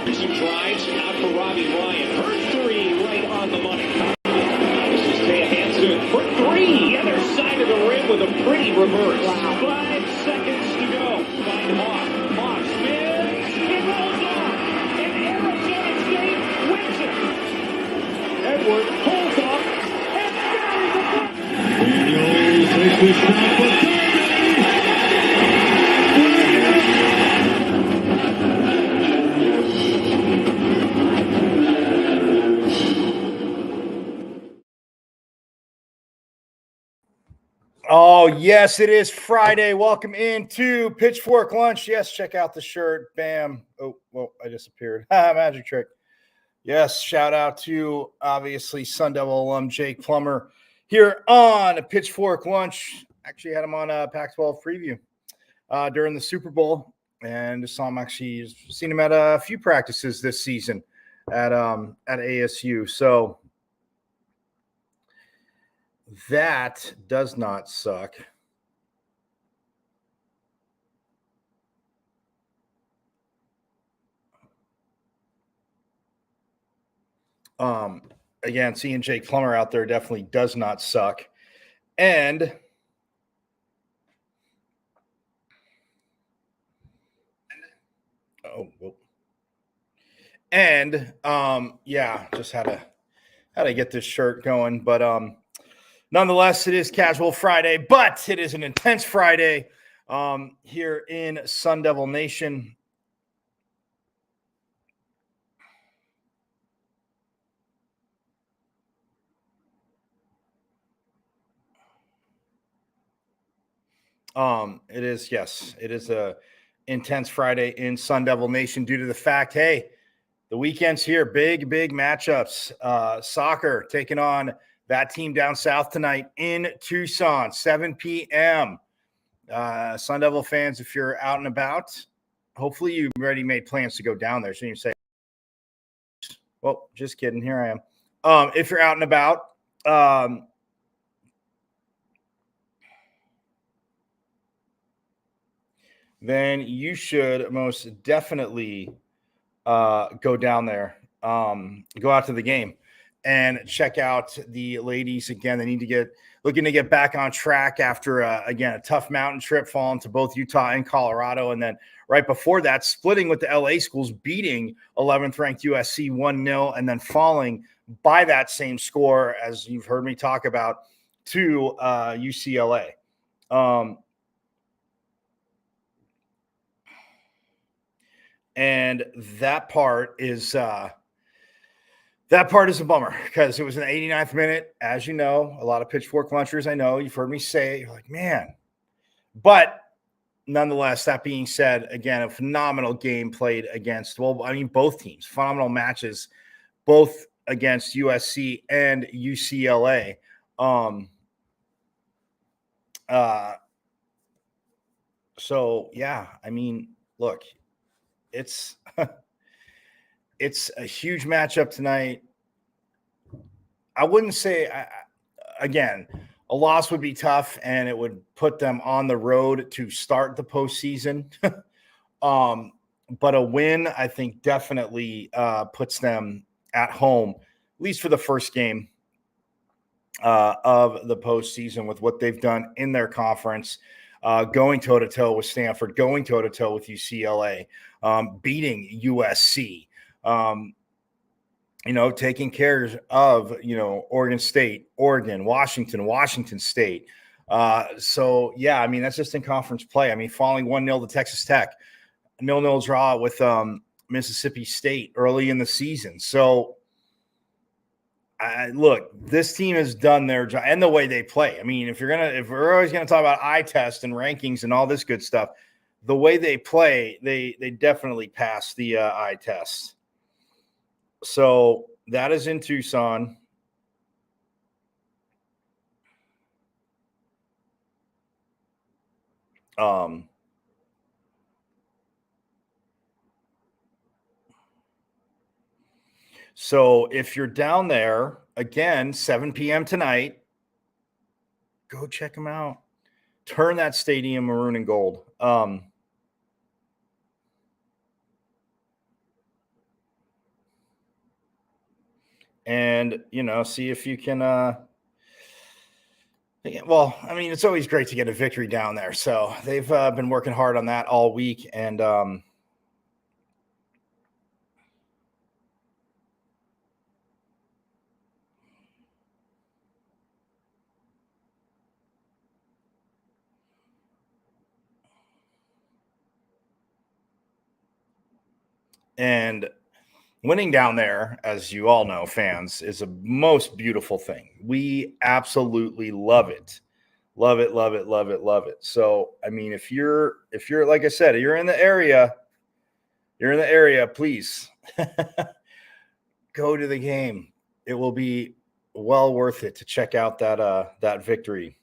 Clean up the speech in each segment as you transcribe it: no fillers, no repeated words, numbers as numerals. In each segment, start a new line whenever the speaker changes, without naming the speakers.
She drives out for Robbie Ryan. Her three right on the money. This is Taya Hansen for three. Other side of the rim with a pretty reverse. Wow. 5 seconds to go. Find Hawk. Hawk spins. It rolls on. And Arizona State wins it. Edward pulls up and buries the block. Daniels takes the shot for Kirby.
Oh, yes, it is Friday. Welcome into Pitchfork Lunch. Yes, check out the shirt. Bam. Oh, well, I disappeared. Magic trick. Yes, shout out to, obviously, Sun Devil alum Jake Plummer here on Pitchfork Lunch. Actually had him on a Pac-12 preview during the Super Bowl. And saw him actually, seen him at a few practices this season at ASU. So that does not suck. Again, seeing Jake Plummer out there definitely does not suck. And yeah, just had to get this shirt going. But nonetheless, it is Casual Friday, but it is an intense Friday here in Sun Devil Nation. It is, yes, it is a intense Friday in Sun Devil Nation due to the fact, hey, the weekend's here, big matchups. Soccer taking on that team down south tonight in Tucson, 7 p.m. Sun Devil fans, if you're out and about, hopefully you've already made plans to go down there. Shouldn't you say, well, just kidding, here I am. If you're out and about, then you should most definitely go down there, go out to the game and check out the ladies again. They need to looking to get back on track after, again, a tough mountain trip, falling to both Utah and Colorado. And then right before that, splitting with the LA schools, beating 11th ranked USC 1-0, and then falling by that same score, as you've heard me talk about, to UCLA. And that part is a bummer because it was an 89th minute. As you know, a lot of Pitchfork Lunchers, I know you've heard me say, you're like, man. But nonetheless, that being said, again, a phenomenal game played against, both teams, phenomenal matches, both against USC and UCLA. So yeah, look, it's it's a huge matchup tonight. I wouldn't say, again, a loss would be tough and it would put them on the road to start the postseason. But a win, I think, definitely puts them at home, at least for the first game of the postseason with what they've done in their conference, going toe-to-toe with Stanford, going toe-to-toe with UCLA, beating USC, taking care of, Oregon State, Oregon, Washington State. So, yeah, that's just in conference play. Falling 1-0 to Texas Tech, 0-0 draw with Mississippi State early in the season. So, look, this team has done their job and the way they play. If we're always going to talk about eye test and rankings and all this good stuff, the way they play, they definitely pass the eye test. So that is in Tucson. So if you're down there, again, 7 p.m. tonight, go check them out. Turn that stadium maroon and gold. and, see if you can, well, I mean, it's always great to get a victory down there. So they've been working hard on that all week. And winning down there, as you all know, fans, is a most beautiful thing. We absolutely love it. Love it, love it, love it, love it. So, I mean, if you're like I said, you're in the area, please go to the game. It will be well worth it to check out that victory.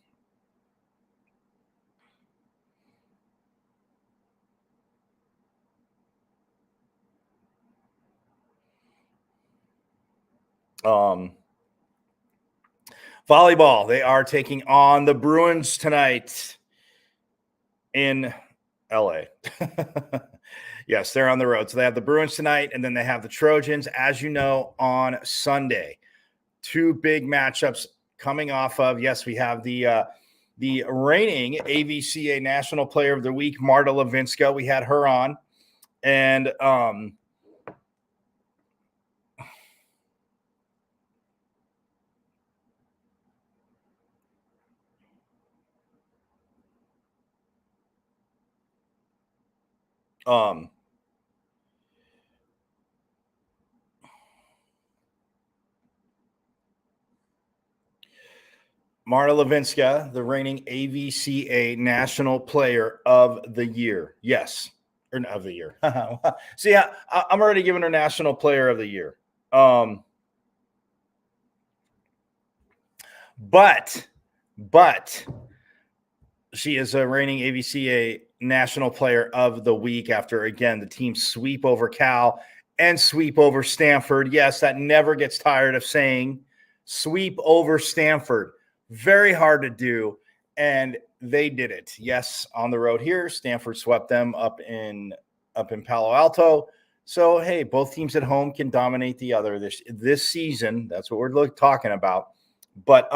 Volleyball, they are taking on the Bruins tonight in LA. Yes, they're on the road. So they have the Bruins tonight, and then they have the Trojans, as you know, on Sunday. Two big matchups coming off of, yes, we have the reigning AVCA National Player of the Week, Marta Levinska. We had her on. And Marta Levinska, the reigning AVCA National Player of the Year. Yes, or of the year. See, I'm already giving her National Player of the Year. But she is a reigning AVCA National Player of the Week after, again, the team sweep over Cal and sweep over Stanford. Yes, that never gets tired of saying. Sweep over Stanford. Very hard to do, and they did it. Yes, on the road here, Stanford swept them up in Palo Alto. So, hey, both teams at home can dominate the other this season. That's what we're talking about. But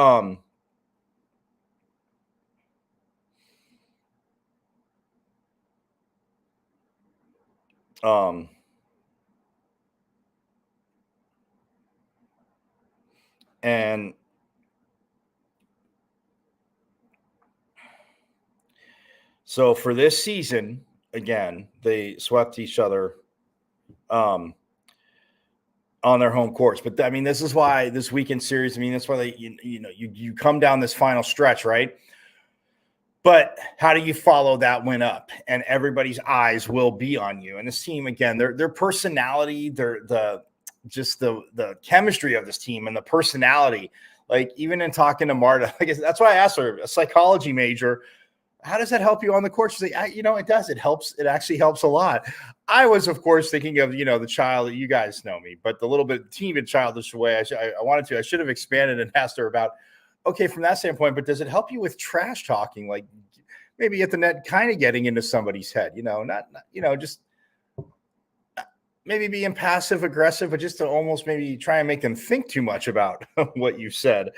and so for this season, again, they swept each other on their home courts. But I mean, this is why this weekend series, I mean, that's why they, you come down this final stretch, right? But how do you follow that win up? And everybody's eyes will be on you. And this team, again, their personality, the chemistry of this team and the personality, like even in talking to Marta, I guess that's why I asked her, a psychology major, how does that help you on the court? She's like, it does. It helps. It actually helps a lot. I was, of course, thinking of, the child that you guys know me, but the little bit team in childish way, I should have expanded and asked her about, okay, from that standpoint, but does it help you with trash talking? Like maybe at the net, kind of getting into somebody's head, not just maybe being passive aggressive, but just to almost maybe try and make them think too much about what you said.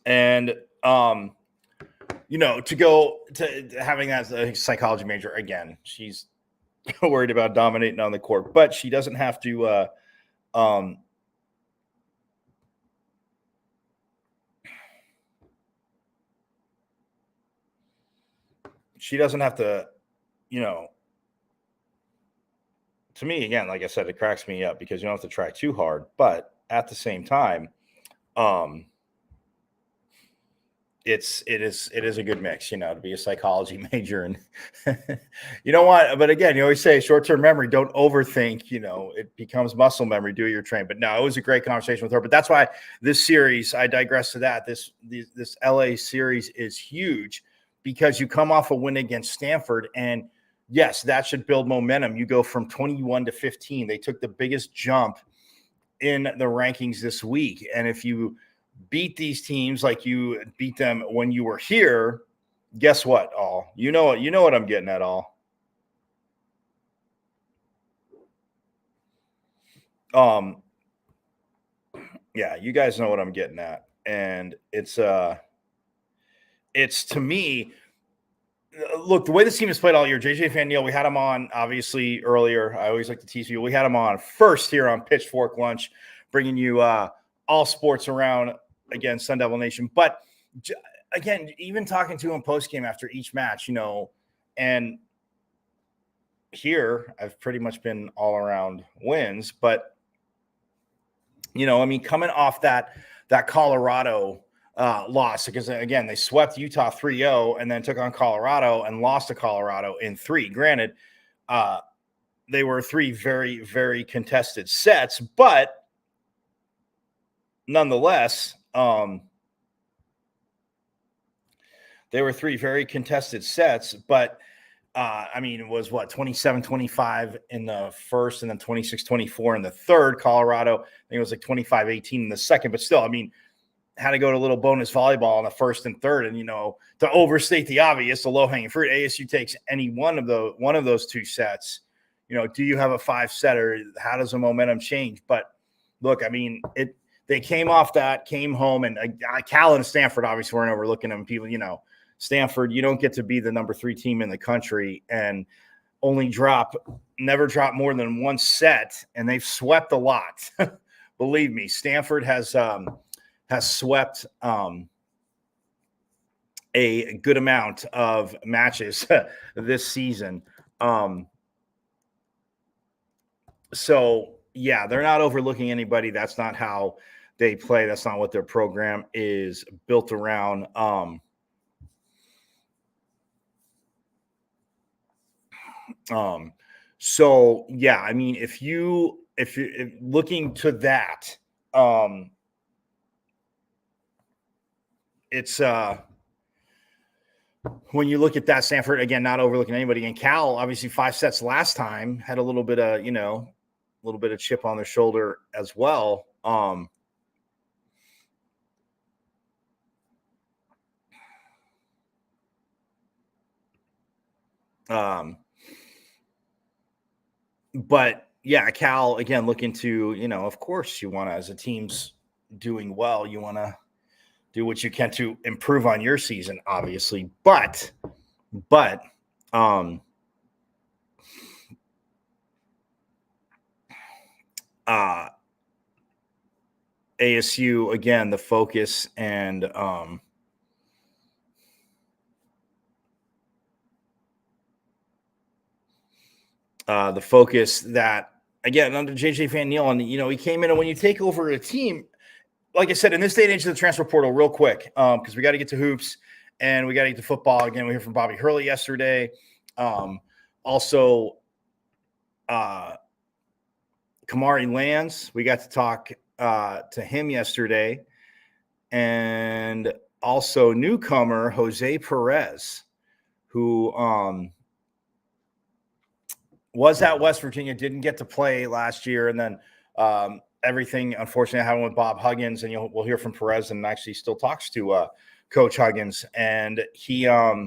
And, to go to having that as a psychology major, again, she's worried about dominating on the court, but she doesn't have to, to me, again, like I said, it cracks me up because you don't have to try too hard, but at the same time, it is a good mix, to be a psychology major. And you know what? But again, you always say short-term memory, don't overthink, it becomes muscle memory, do your train. But no, it was a great conversation with her. But that's why this series, I digress to that. This LA series is huge because you come off a win against Stanford, and yes, that should build momentum. You go from 21 to 15. They took the biggest jump in the rankings this week. And if you beat these teams like you beat them when you were here, guess what, all? You know what I'm getting at, all. Yeah, you guys know what I'm getting at. And it's to me, look, the way this team has played all year, JJ Van we had him on obviously earlier. I always like to tease you. We had him on first here on Pitchfork Lunch, bringing you all sports around, again, Sun Devil Nation. But again, even talking to him post game after each match, and here I've pretty much been all around wins. But coming off that Colorado loss, because again, they swept Utah 3-0 and then took on Colorado and lost to Colorado in 3. Granted, they were 3 very, very contested sets, but nonetheless, they were 3 very contested sets, but it was 27-25 in the first and then 26-24 in the third. Colorado, I think it was like 25-18 in the second, but still, had to go to a little bonus volleyball in the first and third. And, to overstate the obvious, the low-hanging fruit, ASU takes any one of those 2 sets. Do you have a 5-setter? How does the momentum change? But look, they came off that, came home, and Cal and Stanford obviously weren't overlooking them. People, Stanford, you don't get to be the number 3 team in the country and never drop more than 1 set, and they've swept a lot. Believe me, Stanford has swept a good amount of matches this season. So yeah, they're not overlooking anybody. That's not how they play. That's not what their program is built around. So yeah, if you're looking to that, it's when you look at that, Stanford, again, not overlooking anybody, and Cal, obviously 5 sets last time, had a little bit of chip on their shoulder as well. But yeah, Cal, again, looking to, of course you want to, as a team's doing well, you want to do what you can to improve on your season, obviously. But ASU, again, the focus and the focus that, again, under JJ Van Niel, and he came in, and when you take over a team, like I said, in this day and age of the transfer portal, real quick, because we got to get to hoops and we got to get to football. Again, we heard from Bobby Hurley yesterday. Also, Kamari Lands, we got to talk to him yesterday, and also newcomer Jose Perez, who was at West Virginia, didn't get to play last year, and then everything, unfortunately, happened with Bob Huggins, and we'll hear from Perez, and actually still talks to Coach Huggins, and he, but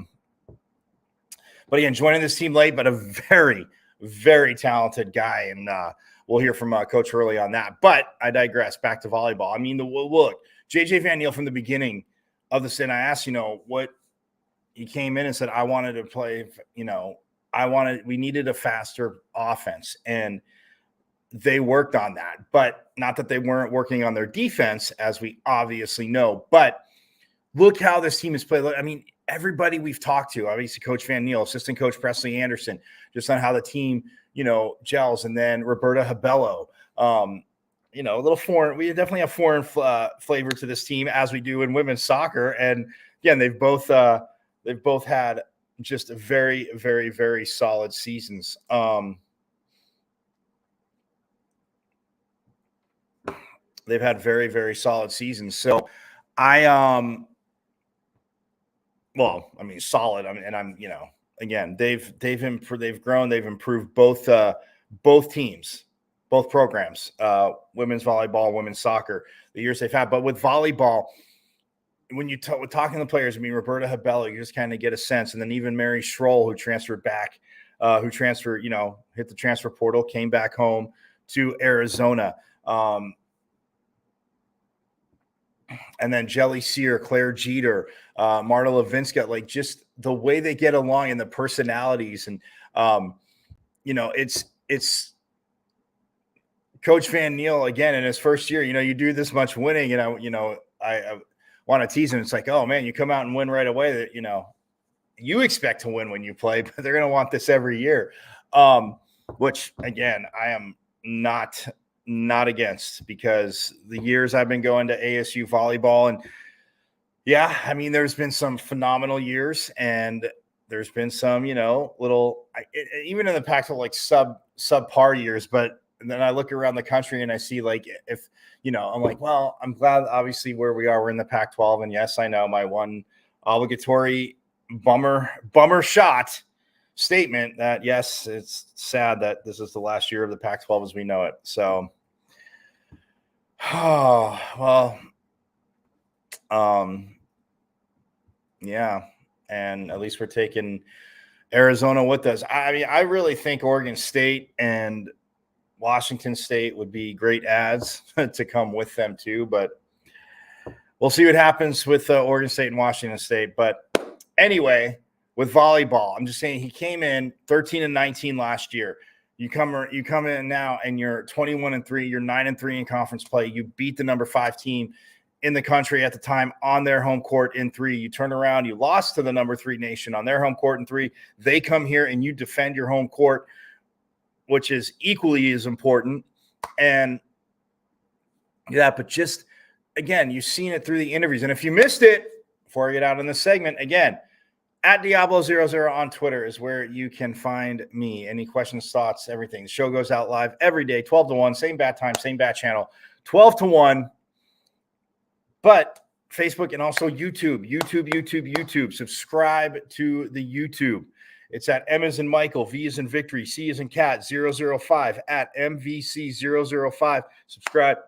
again, joining this team late, but a very, very talented guy, and we'll hear from Coach Hurley on that. But I digress. Back to volleyball. Look, JJ Van Niel from the beginning of the season, I asked, what he came in and said, I wanted to play, we needed a faster offense, and they worked on that, but not that they weren't working on their defense, as we obviously know. But look how this team has played. Everybody we've talked to, obviously Coach Van Niel, assistant coach Presley Anderson, just on how the team, gels. And then Roberta Habello, a little foreign. We definitely have foreign flavor to this team, as we do in women's soccer. And again, they've both had just very, very, very solid seasons. They've had very, very solid seasons. So solid. Again, they've improved, they've grown, they've improved both teams both programs, women's volleyball, women's soccer, the years they've had. But with volleyball, when you talking to the players, I mean, Roberta Habella, you just kind of get a sense. And then even Mary Schroll, who transferred back, hit the transfer portal, came back home to Arizona. And then Jelly Sear, Claire Jeter, Marta Levinska, like just the way they get along and the personalities. And, it's Coach Van Niel, again, in his first year, you do this much winning, I want to tease him. It's like, oh man, you come out and win right away. That you expect to win when you play, but they're going to want this every year. Which again, I am not against, because the years I've been going to ASU volleyball, and yeah, I mean, there's been some phenomenal years, and there's been some, even in the Pac-12, like subpar years, but then I look around the country and I see, like, if, I'm like, well, I'm glad obviously where we are, we're in the Pac-12. And yes, I know my one obligatory bummer shot statement that, yes, it's sad that this is the last year of the Pac-12 as we know it. So, yeah. And at least we're taking Arizona with us. I mean, I really think Oregon State and Washington State would be great ads to come with them too, but we'll see what happens with Oregon State and Washington State. But anyway, with volleyball, I'm just saying, he came in 13-19 last year. You come in now and you're 21-3, you're 9-3 in conference play. You beat the number 5 team in the country at the time on their home court in 3. You turn around, you lost to the number 3 nation on their home court in 3. They come here and you defend your home court, which is equally as important. And yeah, but just, again, you've seen it through the interviews. And if you missed it, before I get out in this segment, again, at Diablo00 on Twitter is where you can find me. Any questions, thoughts, everything. The show goes out live every day, 12 to 1, same bat time, same bat channel, 12 to 1. But Facebook and also YouTube. Subscribe to the YouTube. It's at M as in Michael, V as in Victory, C as in Cat, 005, at MVC005. Subscribe.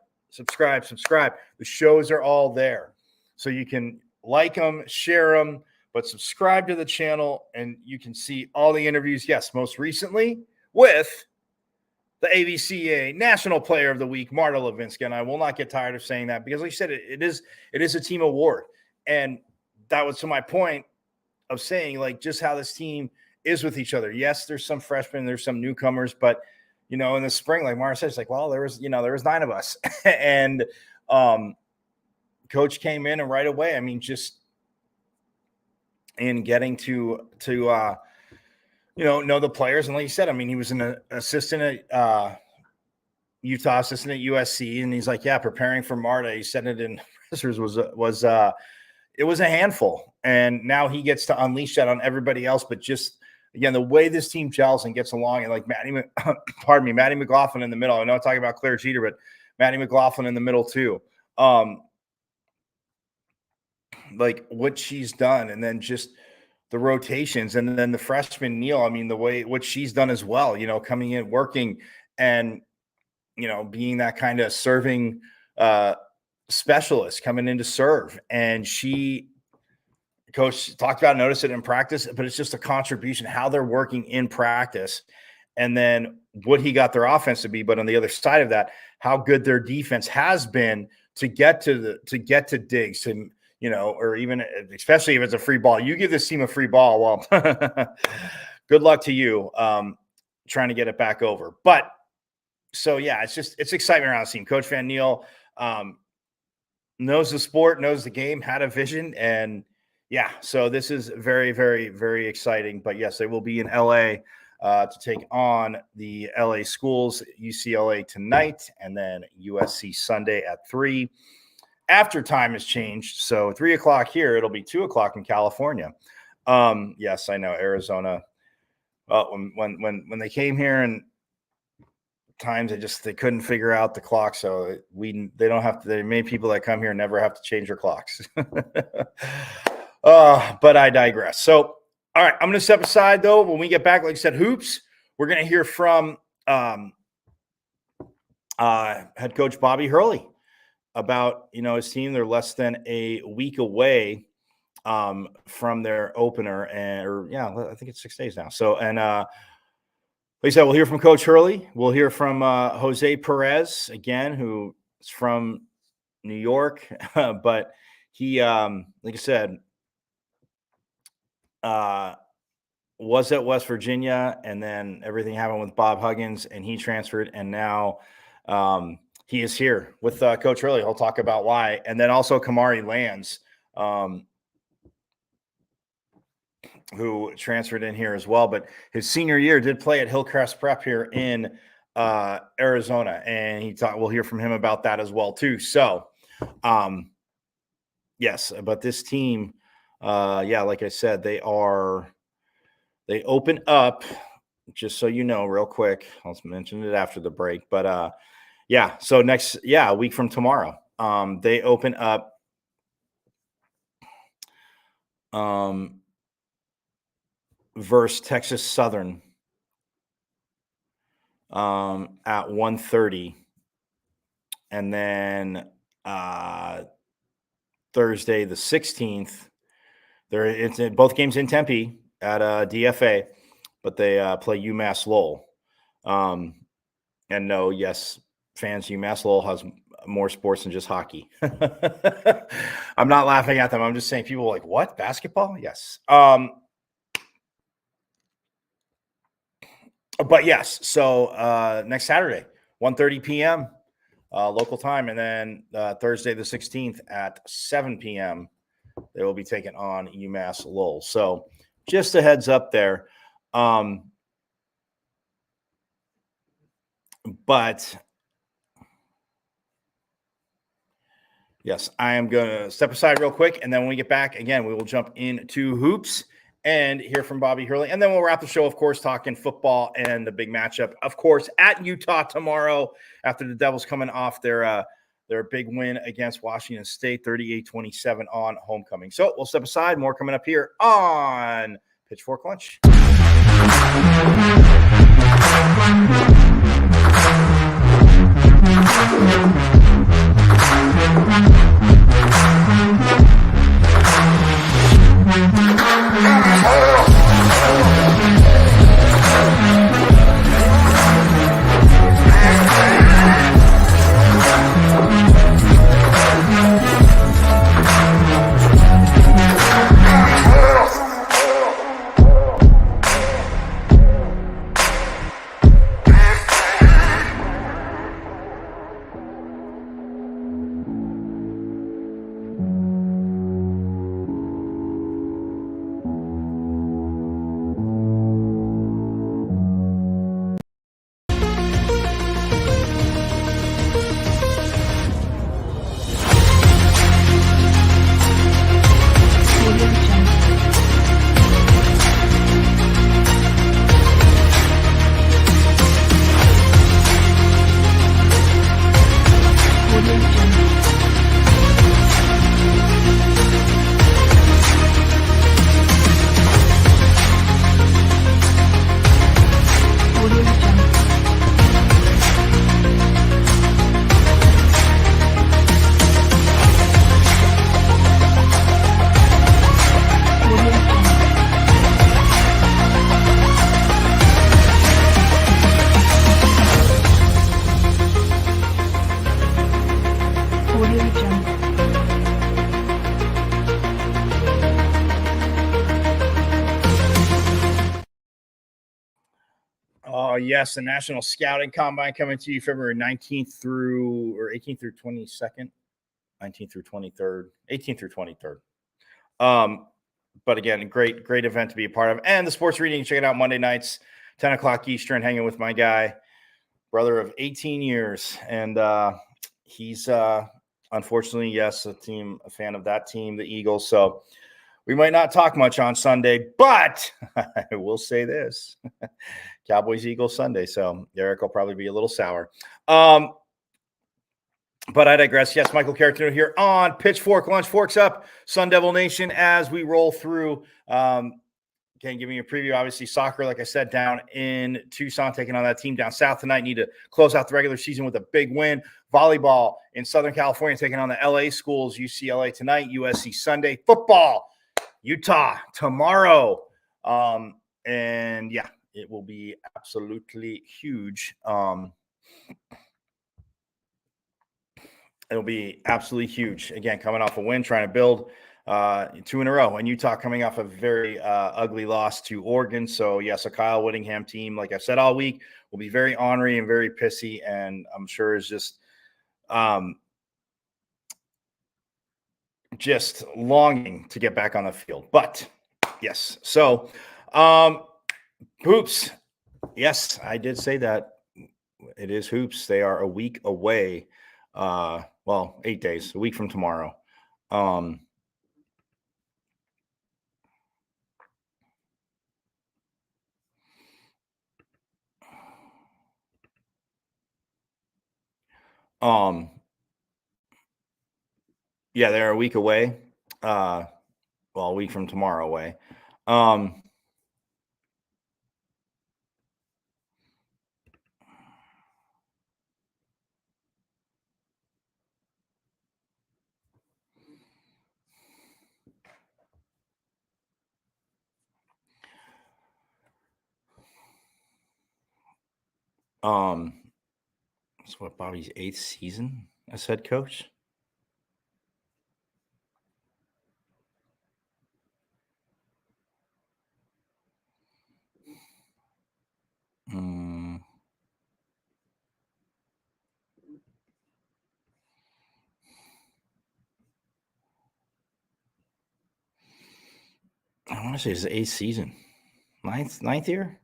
The shows are all there. So you can like them, share them, but subscribe to the channel, and you can see all the interviews. Yes, most recently with the ABCA National Player of the Week, Marta Levinska. And I will not get tired of saying that, because like I said, it is a team award. And that was to my point of saying, like, just how this team is with each other. Yes, there's some freshmen, there's some newcomers, but in the spring, like Mara said, it's like, well, there was 9 of us. And Coach came in, and right away, I mean, just in getting to know the players. And like you said, I mean, he was an assistant at Utah, assistant at USC, and he's like, yeah, preparing for Marta. He said it in was it was a handful, and now he gets to unleash that on everybody else. But just again, the way this team gels and gets along, and like Maddie McLaughlin in the middle. I know I'm talking about Claire Jeter, but Maddie McLaughlin in the middle too. Like what she's done, and then just the rotations, and then the freshman Neil. I mean, what she's done as well. Coming in, working, and being that kind of serving specialist, coming in to serve. And Coach talked about, notice it in practice, but it's just a contribution, how they're working in practice, and then what he got their offense to be. But on the other side of that, how good their defense has been to get to digs, or even especially if it's a free ball. You give this team a free ball, well, good luck to you trying to get it back over. But so yeah, it's excitement around the team. Coach Van Niel knows the sport, knows the game, had a vision, and yeah, so this is very, very, very exciting. But yes, they will be in LA to take on the LA schools, UCLA tonight, and then USC Sunday at 3. After time has changed, so 3 o'clock here, it'll be 2 o'clock in California. Yes, I know Arizona. Well, when they came here, and times they couldn't figure out the clock, so they don't have to. There are many people that come here never have to change their clocks. But I digress. So, all right, I'm going to step aside though. When we get back, like I said, hoops. We're going to hear from head coach Bobby Hurley about, his team. They're less than a week away from their opener, I think it's 6 days now. So, and like I said, we'll hear from Coach Hurley. We'll hear from Jose Perez again, who is from New York, but he, like I said, was at West Virginia, and then everything happened with Bob Huggins, and he transferred, and now he is here with Coach Hurley. He'll talk about why, and then also Kamari Lands, who transferred in here as well, but his senior year did play at Hillcrest Prep here in Arizona, and we'll hear from him about that as well too. So, yes, but this team, like I said, they open up, just so you know, real quick. I'll mention it after the break, but so a week from tomorrow, they open up versus Texas Southern at 1:30, and then Thursday the 16th, it's both games in Tempe at DFA, but they play UMass Lowell. And no, yes, fans, UMass Lowell has more sports than just hockey. I'm not laughing at them. I'm just saying, people are like, what, basketball? Yes. But yes, so next Saturday, 1:30 p.m. Local time, and then Thursday the 16th at 7 p.m. they will be taking on UMass Lowell. So just a heads up there. But yes, I am going to step aside real quick, and then when we get back, again, we will jump into hoops and hear from Bobby Hurley. And then we'll wrap the show, of course, talking football and the big matchup, of course, at Utah tomorrow after the Devils coming off their big win against Washington State, 38-27 on homecoming. So we'll step aside. More coming up here on Pitchfork Lunch. Oh, yes, the National Scouting Combine coming to you February 19th through 18th through 22nd, 19th through 23rd, 18th through 23rd. But again, great event to be a part of. And the sports reading, check it out Monday nights, 10 o'clock Eastern, hanging with my guy, brother of 18 years. And he's unfortunately, yes, a fan of that team, the Eagles. So we might not talk much on Sunday, but I will say this. Cowboys Eagles Sunday, so Eric will probably be a little sour. But I digress. Yes, Michael Caratino here on Pitchfork Lunch. Forks up, Sun Devil Nation, as we roll through Again, giving you a preview. Obviously, soccer, like I said, down in Tucson, taking on that team down south tonight. Need to close out the regular season with a big win. Volleyball in Southern California, taking on the LA schools. UCLA tonight, USC Sunday. Football, Utah tomorrow. And yeah, it will be absolutely huge. It'll be absolutely huge. Again, coming off a win, trying to build 2 in a row. And Utah coming off a very ugly loss to Oregon. So, yes, a Kyle Whittingham team, like I've said all week, will be very ornery and very pissy. And I'm sure is just longing to get back on the field. But, yes. So, hoops. Yes, I did say that. It is hoops. They are a week away. 8 days, a week from tomorrow. Yeah, they're a week away. A week from tomorrow away. It's what, Bobby's 8th season as head coach? I want to say it's the 8th season. Ninth year?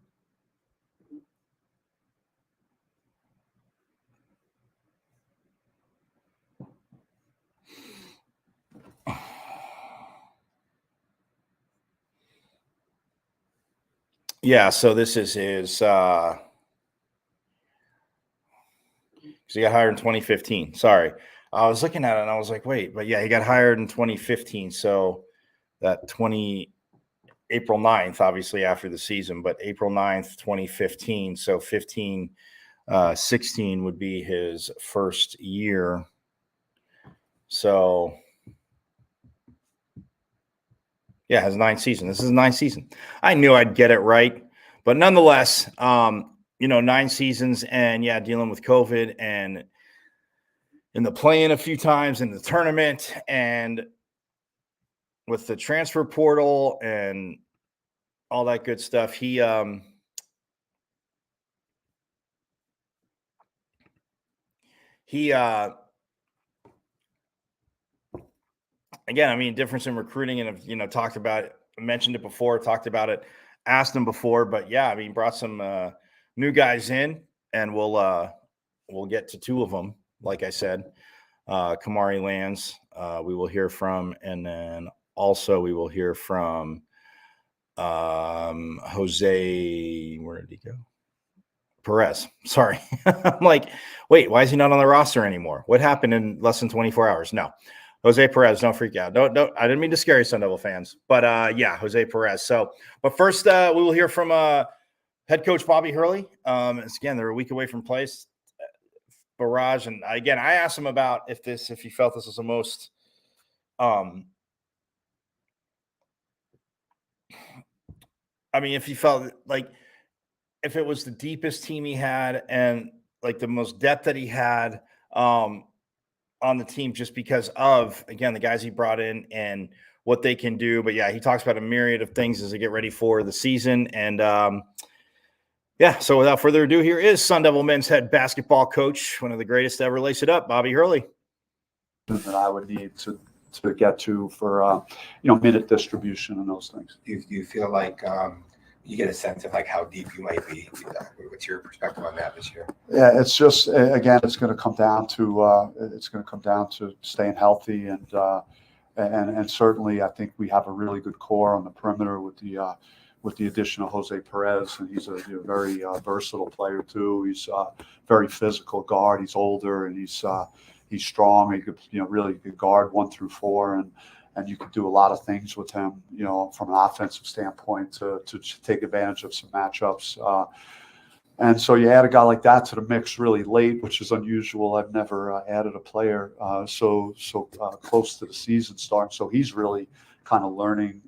Yeah, so this is his because he got hired in 2015. Sorry. I was looking at it and I was like, wait, but yeah, he got hired in 2015. So that April 9th, obviously after the season, but April 9th, 2015. So 16 would be his first year. So yeah, his 9th season. This is his 9th season. I knew I'd get it right, but nonetheless, 9 seasons and yeah, dealing with COVID and in the play-in a few times in the tournament and with the transfer portal and all that good stuff. He again, I mean, difference in recruiting and have, talked about it, mentioned it before, talked about it, asked him before, but yeah, I mean, brought some new guys in and we'll get to 2 of them. Like I said, Kamari Lands, we will hear from, and then also we will hear from Jose. Where did he go? Perez. Sorry. I'm like, wait, why is he not on the roster anymore? What happened in less than 24 hours? No. Jose Perez, don't freak out. Don't. I didn't mean to scare you, Sun Devil fans, but yeah, Jose Perez. So, but first, we will hear from head coach Bobby Hurley. Again, they're a week away from place barrage, and again, I asked him about if he felt this was the most, if he felt like if it was the deepest team he had and like the most depth that he had on the team, just because of, again, the guys he brought in and what they can do. But yeah, he talks about a myriad of things as they get ready for the season. And yeah, so without further ado, here is Sun Devil men's head basketball coach, one of the greatest to ever lace it up, Bobby Hurley.
That I would need to get to for minute distribution and those things.
Do you feel like you get a sense of like how deep you might be? What's your perspective on that this year?
Yeah, it's just, again, it's going to come down to staying healthy and certainly I think we have a really good core on the perimeter with the addition of Jose Perez, and he's a very versatile player too. He's a very physical guard. He's older and he's strong. He could really could guard 1 through 4, you can do a lot of things with him, from an offensive standpoint to take advantage of some matchups. And so you add a guy like that to the mix really late, which is unusual. I've never added a player so close to the season start. So he's really kind of learning,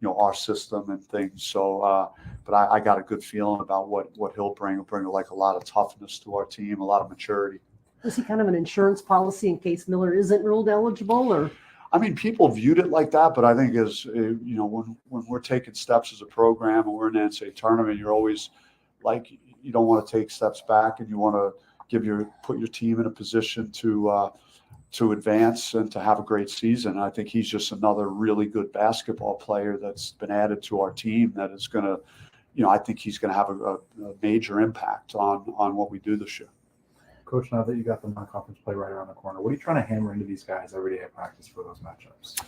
our system and things. So, but I got a good feeling about what he'll bring. He'll bring like a lot of toughness to our team, a lot of maturity.
Was he kind of an insurance policy in case Miller isn't ruled eligible, or?
I mean, people viewed it like that, but I think when we're taking steps as a program and we're in the NCAA tournament, you're always like, you don't want to take steps back, and you want to put your team in a position to advance and to have a great season. I think he's just another really good basketball player that's been added to our team that is going to, I think he's going to have a major impact on what we do this year.
Coach, now that you got the non-conference play right around the corner, what are you trying to hammer into these guys every day at practice for those matchups?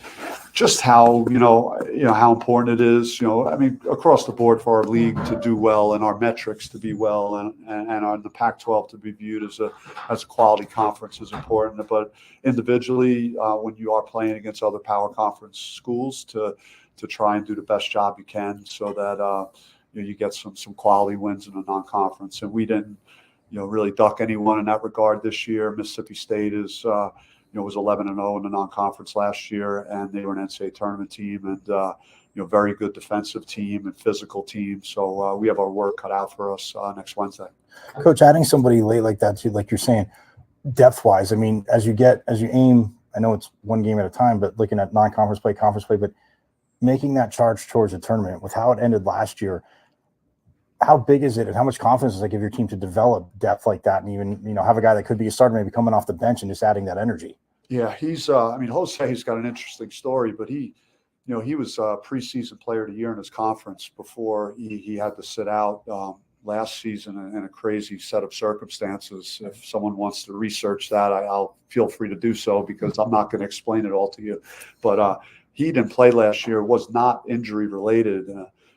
Just how how important it is. Across the board for our league to do well and our metrics to be well, and on the Pac-12 to be viewed as a quality conference is important. But individually, when you are playing against other power conference schools, to try and do the best job you can, so that you get some quality wins in a non-conference. And we didn't really duck anyone in that regard this year. Mississippi State was 11-0 in the non-conference last year, and they were an NCAA tournament team, and very good defensive team and physical team. So we have our work cut out for us next Wednesday.
Coach, adding somebody late like that too, like you're saying, depth-wise, I mean, as you aim, I know it's one game at a time, but looking at non-conference play, conference play, but making that charge towards a tournament with how it ended last year, how big is it, and how much confidence does that give your team to develop depth like that, and even have a guy that could be a starter maybe coming off the bench and just adding that energy? Yeah,
he's Jose's got an interesting story, but he was a preseason player of the year in his conference before he had to sit out last season in a crazy set of circumstances. If someone wants to research that, I'll feel free to do so, because I'm not going to explain it all to you. But he didn't play last year, was not injury related.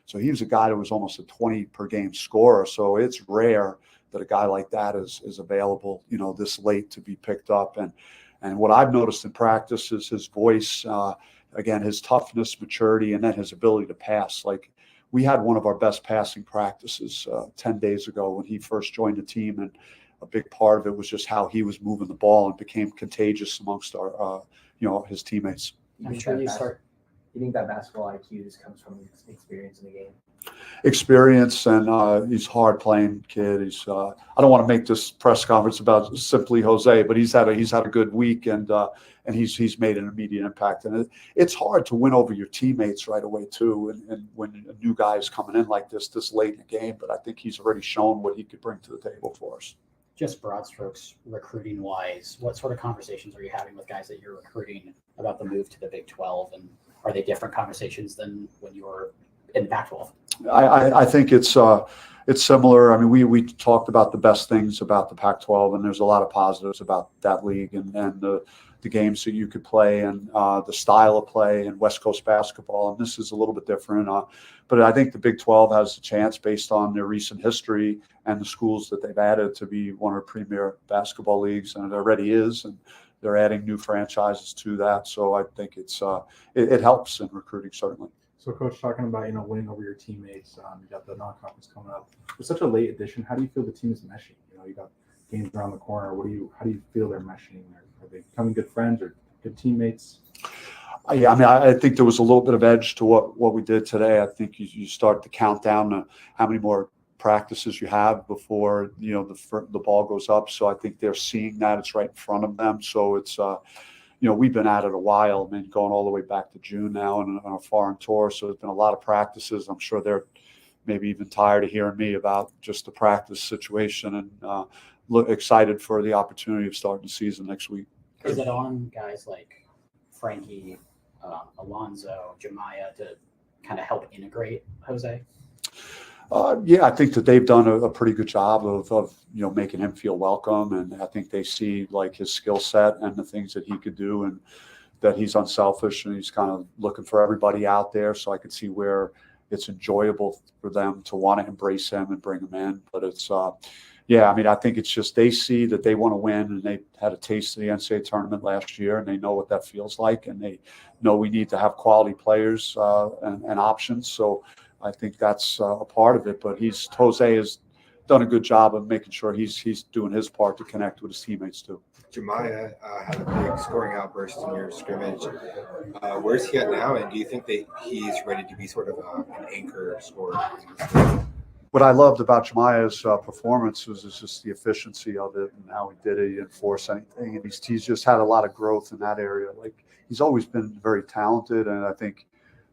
So he was a guy that was almost a 20 per game scorer. So it's rare that a guy like that is available, this late to be picked up. And what I've noticed in practice is his voice, again, his toughness, maturity, and then his ability to pass. Like, we had one of our best passing practices 10 days ago when he first joined the team, and a big part of it was just how he was moving the ball and became contagious amongst our, his teammates.
You think that basketball IQ just comes from experience in the game?
Experience, and he's a hard playing kid. He's I don't want to make this press conference about simply Jose, but he's had a good week, and he's made an immediate impact. And it's hard to win over your teammates right away too, and when a new guy is coming in like this late in the game. But I think he's already shown what he could bring to the table for us.
Just broad strokes, recruiting wise, what sort of conversations are you having with guys that you're recruiting about the move to the Big 12, and are they different conversations than when you were in the Pac-12?
I think it's similar. I mean, we talked about the best things about the Pac-12, and there's a lot of positives about that league and the games that you could play, and the style of play, and West Coast basketball. And this is a little bit different. But I think the Big 12 has a chance, based on their recent history and the schools that they've added, to be one of the premier basketball leagues, and it already is. And they're adding new franchises to that. So I think it helps in recruiting, certainly.
So, Coach, talking about winning over your teammates, you got the non-conference coming up. With such a late addition, how do you feel the team is meshing? You got games around the corner. How do you feel they're meshing? Are they becoming good friends or good teammates?
Yeah, I mean, I think there was a little bit of edge to what we did today. I think you start to count down to how many more practices you have before the ball goes up. So I think they're seeing that it's right in front of them. So it's we've been at it a while. I mean, going all the way back to June now on a foreign tour. So there's been a lot of practices. I'm sure they're maybe even tired of hearing me about just the practice situation, and excited for the opportunity of starting the season next week.
Is it on guys like Frankie, Alonzo, Jemiah to kind of help integrate Jose?
Yeah, I think that they've done a pretty good job of making him feel welcome, and I think they see like his skill set and the things that he could do, and that he's unselfish, and he's kind of looking for everybody out there. So I could see where it's enjoyable for them to want to embrace him and bring him in. But it's yeah, I mean, I think it's just they see that they want to win, and they had a taste of the NCAA tournament last year, and they know what that feels like, and they know we need to have quality players and options. So I think that's a part of it. But Jose has done a good job of making sure he's doing his part to connect with his teammates too.
Jemiah had a big scoring outburst in your scrimmage. Where's he at now, and do you think that he's ready to be sort of an anchor scorer?
What I loved about Jemiah's performance was just the efficiency of it and how he did it. He didn't force anything, and he's just had a lot of growth in that area. Like, he's always been very talented, and I think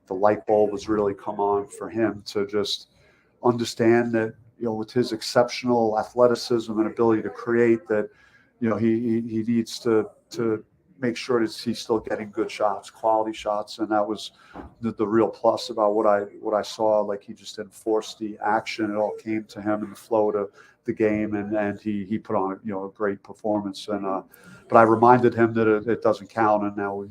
the light bulb has really come on for him to just understand that, with his exceptional athleticism and ability to create, that he needs to make sure that he's still getting good shots, quality shots, and that was the real plus about what I saw. Like, he just didn't force the action; it all came to him in the flow of the game, and he put on a great performance. And but I reminded him that it doesn't count, and now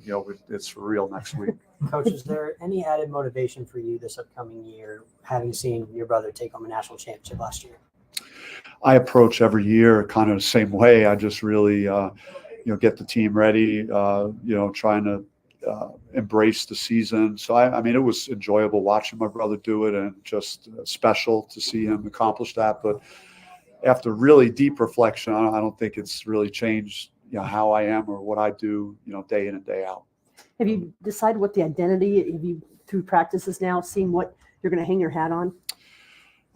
it's for real next week.
Coach, is there any added motivation for you this upcoming year, having seen your brother take home a national championship last year?
I approach every year kind of the same way. I just really, get the team ready, trying to embrace the season. So, I mean, it was enjoyable watching my brother do it, and just special to see him accomplish that. But after really deep reflection, I don't think it's really changed, how I am or what I do, day in and day out.
Have you decided what the identity, have you, through practices now, seen what you're going to hang your hat on?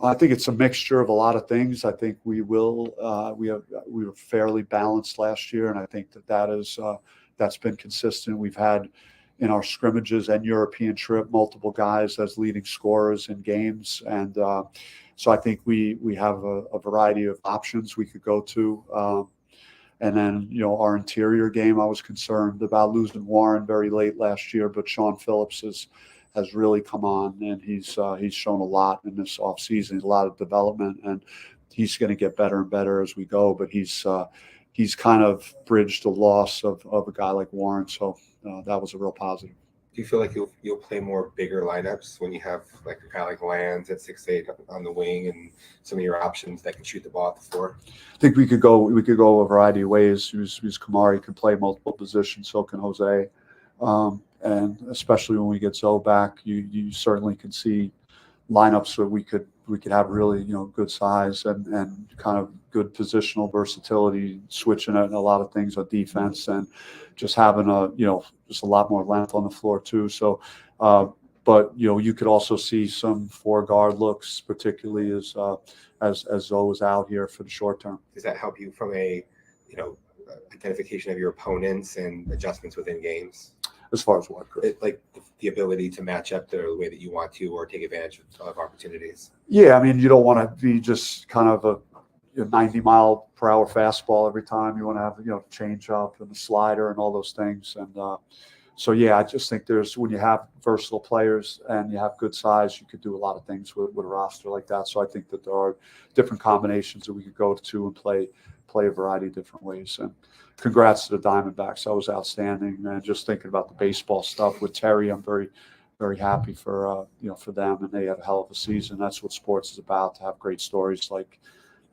I think it's a mixture of a lot of things. I think we were fairly balanced last year, and I think that's been consistent. We've had in our scrimmages and European trip multiple guys as leading scorers in games, and so I think we have a variety of options we could go to. And then, our interior game, I was concerned about losing Warren very late last year, but Sean Phillips has really come on, and he's shown a lot in this offseason, a lot of development, and he's going to get better and better as we go. But he's kind of bridged the loss of a guy like Warren, so that was a real positive.
Do you feel like you'll play more bigger lineups when you have like a guy like Lands at 6'8" on the wing, and some of your options that can shoot the ball at the floor?
I think we could go a variety of ways. Kamari could play multiple positions, so can Jose. And especially when we get Zoe back, you certainly can see lineups where we could have really good size and kind of good positional versatility, switching a lot of things on defense, and just having just a lot more length on the floor too. So, but you could also see some 4-guard looks, particularly as Zoe is out here for the short term.
Does that help you from a identification of your opponents and adjustments within games?
As far as what?
Like the ability to match up the way that you want to, or take advantage of opportunities.
Yeah, I mean, you don't want to be just kind of a 90-mile-per-hour fastball every time. You want to have change up and the slider and all those things. And so yeah, I just think when you have versatile players and you have good size, you could do a lot of things with a roster like that. So I think that there are different combinations that we could go to and play a variety of different ways. And congrats to the Diamondbacks. That was outstanding. And just thinking about the baseball stuff with Terry, I'm very, very happy for them, and they had a hell of a season. That's what sports is about, to have great stories, like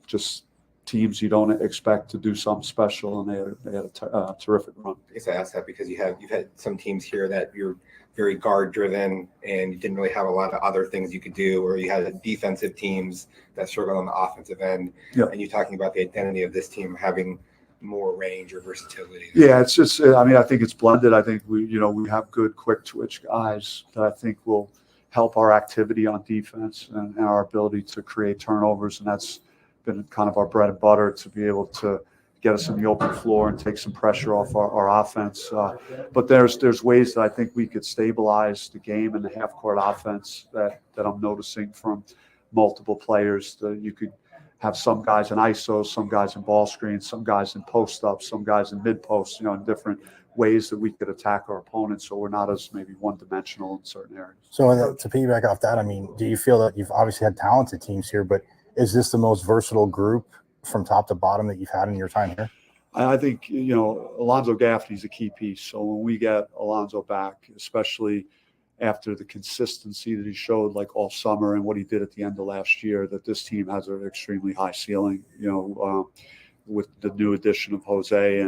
just teams you don't expect to do something special, and they had a terrific run.
I guess I asked that because you've had some teams here that you're very guard driven and you didn't really have a lot of other things you could do, or you had defensive teams that struggled on the offensive end.
Yep.
And you're talking about the identity of this team having more range or versatility.
Yeah, it's just, I mean, I think it's blended. I think we have good quick twitch guys that I think will help our activity on defense and our ability to create turnovers. And that's been kind of our bread and butter, to be able to get us in the open floor and take some pressure off our offense. But there's ways that I think we could stabilize the game in the half court offense that I'm noticing from multiple players. That you could have some guys in ISO, some guys in ball screens, some guys in post up, some guys in mid post, in different ways that we could attack our opponents, so we're not as maybe one-dimensional in certain areas.
So to piggyback off that, I mean, do you feel that you've obviously had talented teams here, but is this the most versatile group from top to bottom that you've had in your time here?
I think, Alonzo Gaffney's a key piece. So when we get Alonzo back, especially after the consistency that he showed like all summer and what he did at the end of last year, that this team has an extremely high ceiling, with the new addition of Jose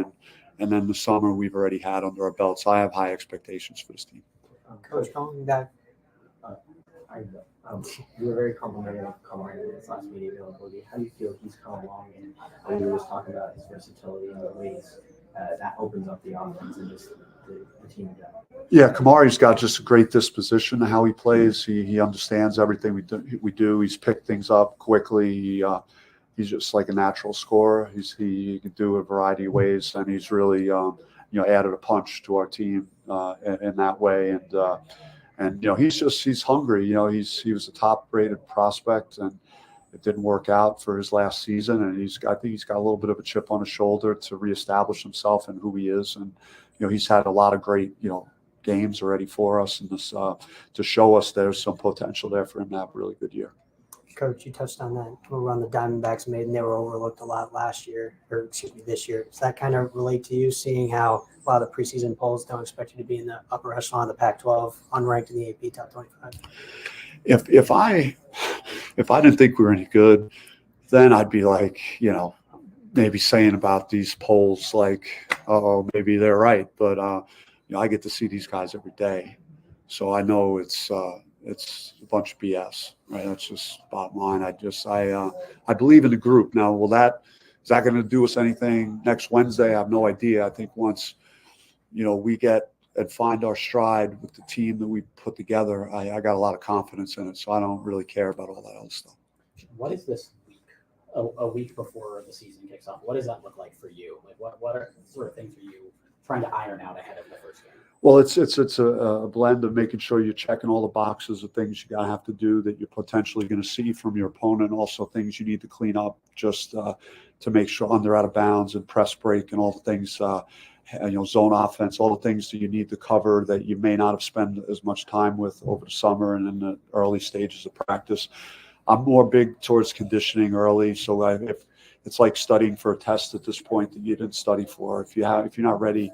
and then the summer we've already had under our belts. I have high expectations for this team.
Coach, going back,
You were very complimentary of Kamari in his last media availability. How do you feel he's come along? And when you were just talking about his versatility and the ways that opens up the offense and just the team in general.
Yeah, Kamari's got just a great disposition to how he plays. He understands everything we do. He's picked things up quickly. He's just like a natural scorer. He can do a variety of ways, and he's really added a punch to our team in that way. And he's hungry. He was a top-rated prospect, and it didn't work out for his last season. And I think he's got a little bit of a chip on his shoulder to reestablish himself and who he is. And he's had a lot of great games already for us, and this to show us there's some potential there for him to have a really good year.
Coach, you touched on that. What run the Diamondbacks made, and they were overlooked a lot this year. Does that kind of relate to you, seeing how a lot of the preseason polls don't expect you to be in the upper echelon of the Pac-12, unranked in the AP top 25?
If I didn't think we were any good, then I'd be like, maybe saying about these polls like, oh, maybe they're right. But I get to see these guys every day, so I know it's a bunch of BS, right? That's just bottom line. I believe in the group. Now, is that going to do us anything next Wednesday? I have no idea. I think once, we get and find our stride with the team that we put together, I got a lot of confidence in it. So I don't really care about all that other stuff.
What is this week? A week before the season kicks off, what does that look like for you? Like what are sort of things are you trying to iron out ahead of the first game?
Well, it's a blend of making sure you're checking all the boxes of things you gotta have to do that you're potentially going to see from your opponent. Also, things you need to clean up just to make sure under out of bounds and press break and all the things, zone offense, all the things that you need to cover that you may not have spent as much time with over the summer and in the early stages of practice. I'm more big towards conditioning early, so if it's like studying for a test at this point that you didn't study for. If you're not ready,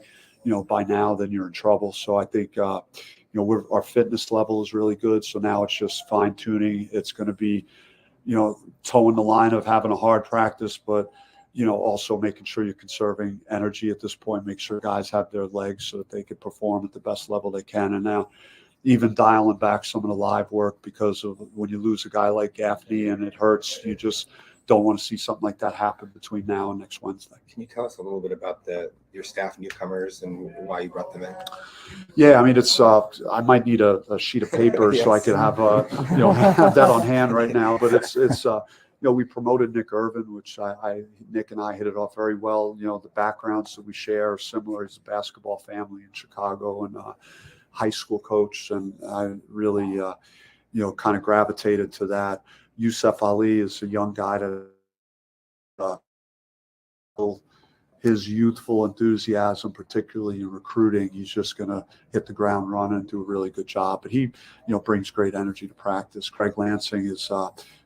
by now, then you're in trouble. So I think, our fitness level is really good. So now it's just fine tuning. It's going to be, towing the line of having a hard practice, but, also making sure you're conserving energy at this point, make sure guys have their legs so that they can perform at the best level they can. And now even dialing back some of the live work, because of when you lose a guy like Gaffney and it hurts, you just don't want to see something like that happen between now and next Wednesday.
Can you tell us a little bit about your staff newcomers and why you brought them in?
Yeah, I mean, it's I might need a sheet of paper
Yes.
so I can have have that on hand right now. But it's we promoted Nick Irvin, which Nick and I hit it off very well. The backgrounds that we share are similar. He's a basketball family in Chicago and high school coach, and I really kind of gravitated to that. Yusuf Ali is a young guy that his youthful enthusiasm, particularly in recruiting, he's just going to hit the ground running and do a really good job. But he, brings great energy to practice. Craig Lansing is,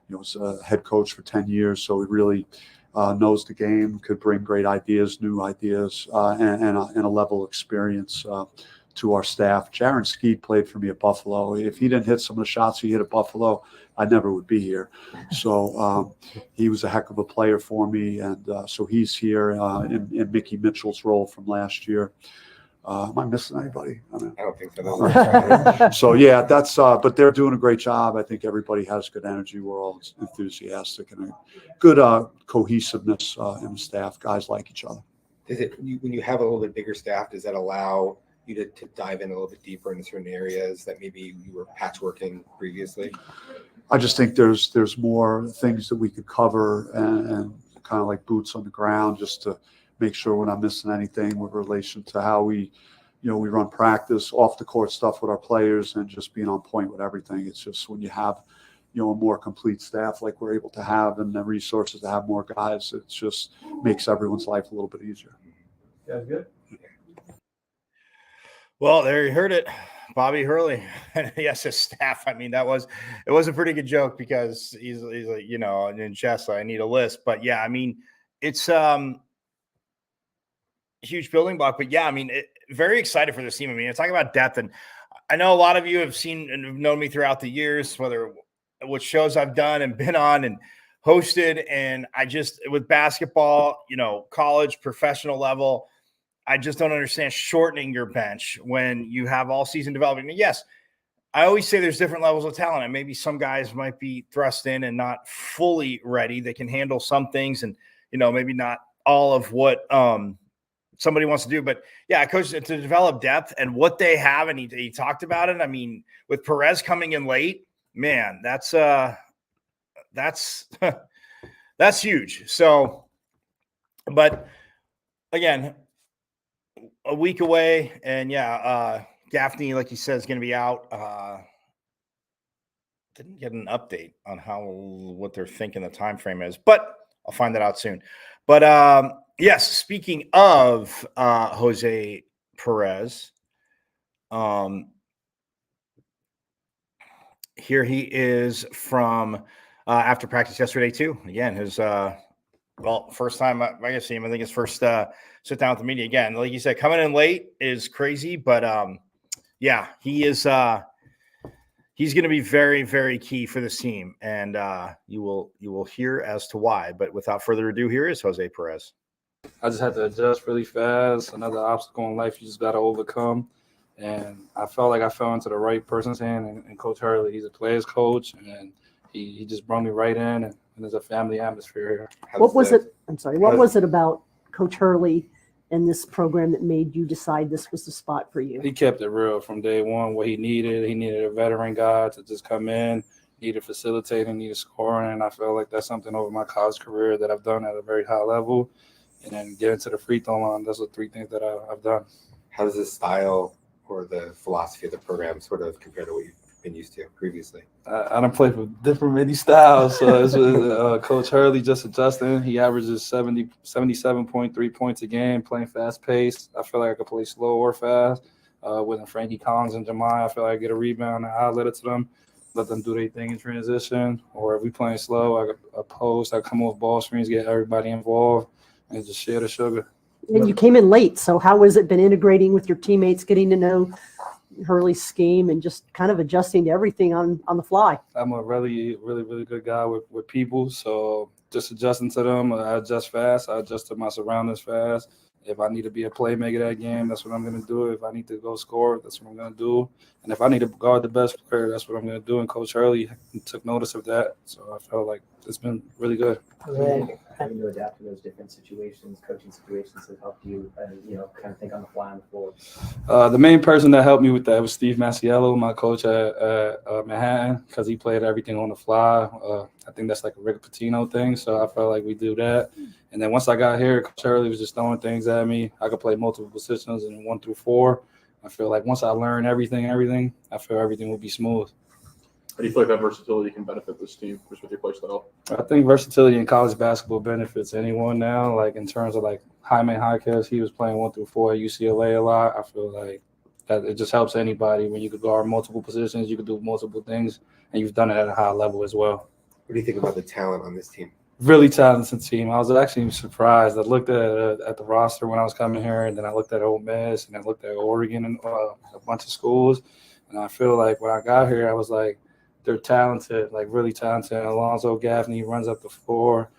was a head coach for 10 years, so he really knows the game, could bring great ideas, new ideas, and a level of experience to our staff. Jaron Skeet played for me at Buffalo. If he didn't hit some of the shots he hit at Buffalo, I never would be here. So he was a heck of a player for me, and so he's here in Mickey Mitchell's role from last year. Am I missing anybody?
I don't think so.
So yeah, that's. But they're doing a great job. I think everybody has good energy. We're all enthusiastic and a good cohesiveness in the staff. Guys like each other.
When you have a little bit bigger staff, does that allow you to dive in a little bit deeper into certain areas that maybe you were patchworking previously?
I just think there's more things that we could cover and kind of like boots on the ground, just to make sure we're not missing anything with relation to how we run practice, off the court stuff with our players, and just being on point with everything. It's just when you have a more complete staff like we're able to have, and the resources to have more guys, it just makes everyone's life a little bit easier.
Guys good?
Well, there you heard it. Bobby Hurley and yes, his staff. I mean, it was a pretty good joke, because he's like, in chess, I need a list. But yeah, I mean, it's huge building block. But yeah, I mean, very excited for this team. I mean, it's talking about depth, and I know a lot of you have seen and have known me throughout the years, whether what shows I've done and been on and hosted. And I just, with basketball, college, professional level, I just don't understand shortening your bench when you have all season development. And yes, I always say there's different levels of talent, and maybe some guys might be thrust in and not fully ready. They can handle some things and, maybe not all of what somebody wants to do. But yeah, coach, to develop depth and what they have, and he talked about it. I mean, with Perez coming in late, man, that's that's huge. So, but again, a week away, and yeah, Gaffney, like you said, is going to be out. Didn't get an update on what they're thinking the time frame is, but I'll find that out soon. But yes, speaking of Jose Perez, here he is from after practice yesterday too. Again, his first time I guess see him. I think his first sit down with the media again. Like you said, coming in late is crazy, but yeah, he is. He's going to be very, very key for this team, and you will hear as to why. But without further ado, here is Jose Perez.
I just had to adjust really fast. Another obstacle in life you just got to overcome. And I felt like I fell into the right person's hand, and Coach Hurley, he's a player's coach, and he just brought me right in, and there's a family atmosphere here.
What was it? I'm sorry. What was it about Coach Hurley and this program that made you decide this was the spot for you?
He kept it real from day one. What he needed a veteran guy to just come in, needed facilitating, needed scoring, and I feel like that's something over my college career that I've done at a very high level. And then get into the free throw line. Those are three things that I've done.
How does the style or the philosophy of the program sort of compare to what you've been used to previously?
I don't play for many styles. So it's with Coach Hurley just adjusting. He averages 77.3 points a game, playing fast pace. I feel like I could play slow or fast. With Frankie Collins and Jemiah, I feel like I get a rebound and outlet it to them, let them do their thing in transition. Or if we playing slow, I post, I come off ball screens, get everybody involved, and just share the sugar.
And you came in late, so how has it been integrating with your teammates, getting to know Hurley's scheme, and just kind of adjusting to everything on the fly?
I'm a really, really, really good guy with people, so just adjusting to them. I adjust fast. I adjust to my surroundings fast. If I need to be a playmaker that game, that's what I'm going to do. If I need to go score, that's what I'm going to do. And if I need to guard the best player, that's what I'm going to do. And Coach Hurley took notice of that, so I felt like it's been really good.
Having to adapt to those different situations, coaching situations, has helped you, kind of think on the fly on the floor.
The main person that helped me with that was Steve Masiello, my coach at Manhattan, because he played everything on the fly. I think that's like a Rick Pitino thing, so I felt like we do that. And then once I got here, Coach Hurley was just throwing things at me. I could play multiple positions in 1 through 4. I feel like once I learn everything, I feel everything will be smooth.
How do you feel like that versatility can benefit this team just with your play style?
I think versatility in college basketball benefits anyone now. Like in terms of like Jaime Jaquez, he was playing 1 through 4 at UCLA a lot. I feel like that it just helps anybody when you could guard multiple positions, you could do multiple things, and you've done it at a high level as well.
What do you think about the talent on this team?
Really talented team. I was actually surprised. I looked at the roster when I was coming here, and then I looked at Ole Miss, and I looked at Oregon and a bunch of schools. And I feel like when I got here, I was like, they're talented, like really talented. Alonzo Gaffney runs up the floor.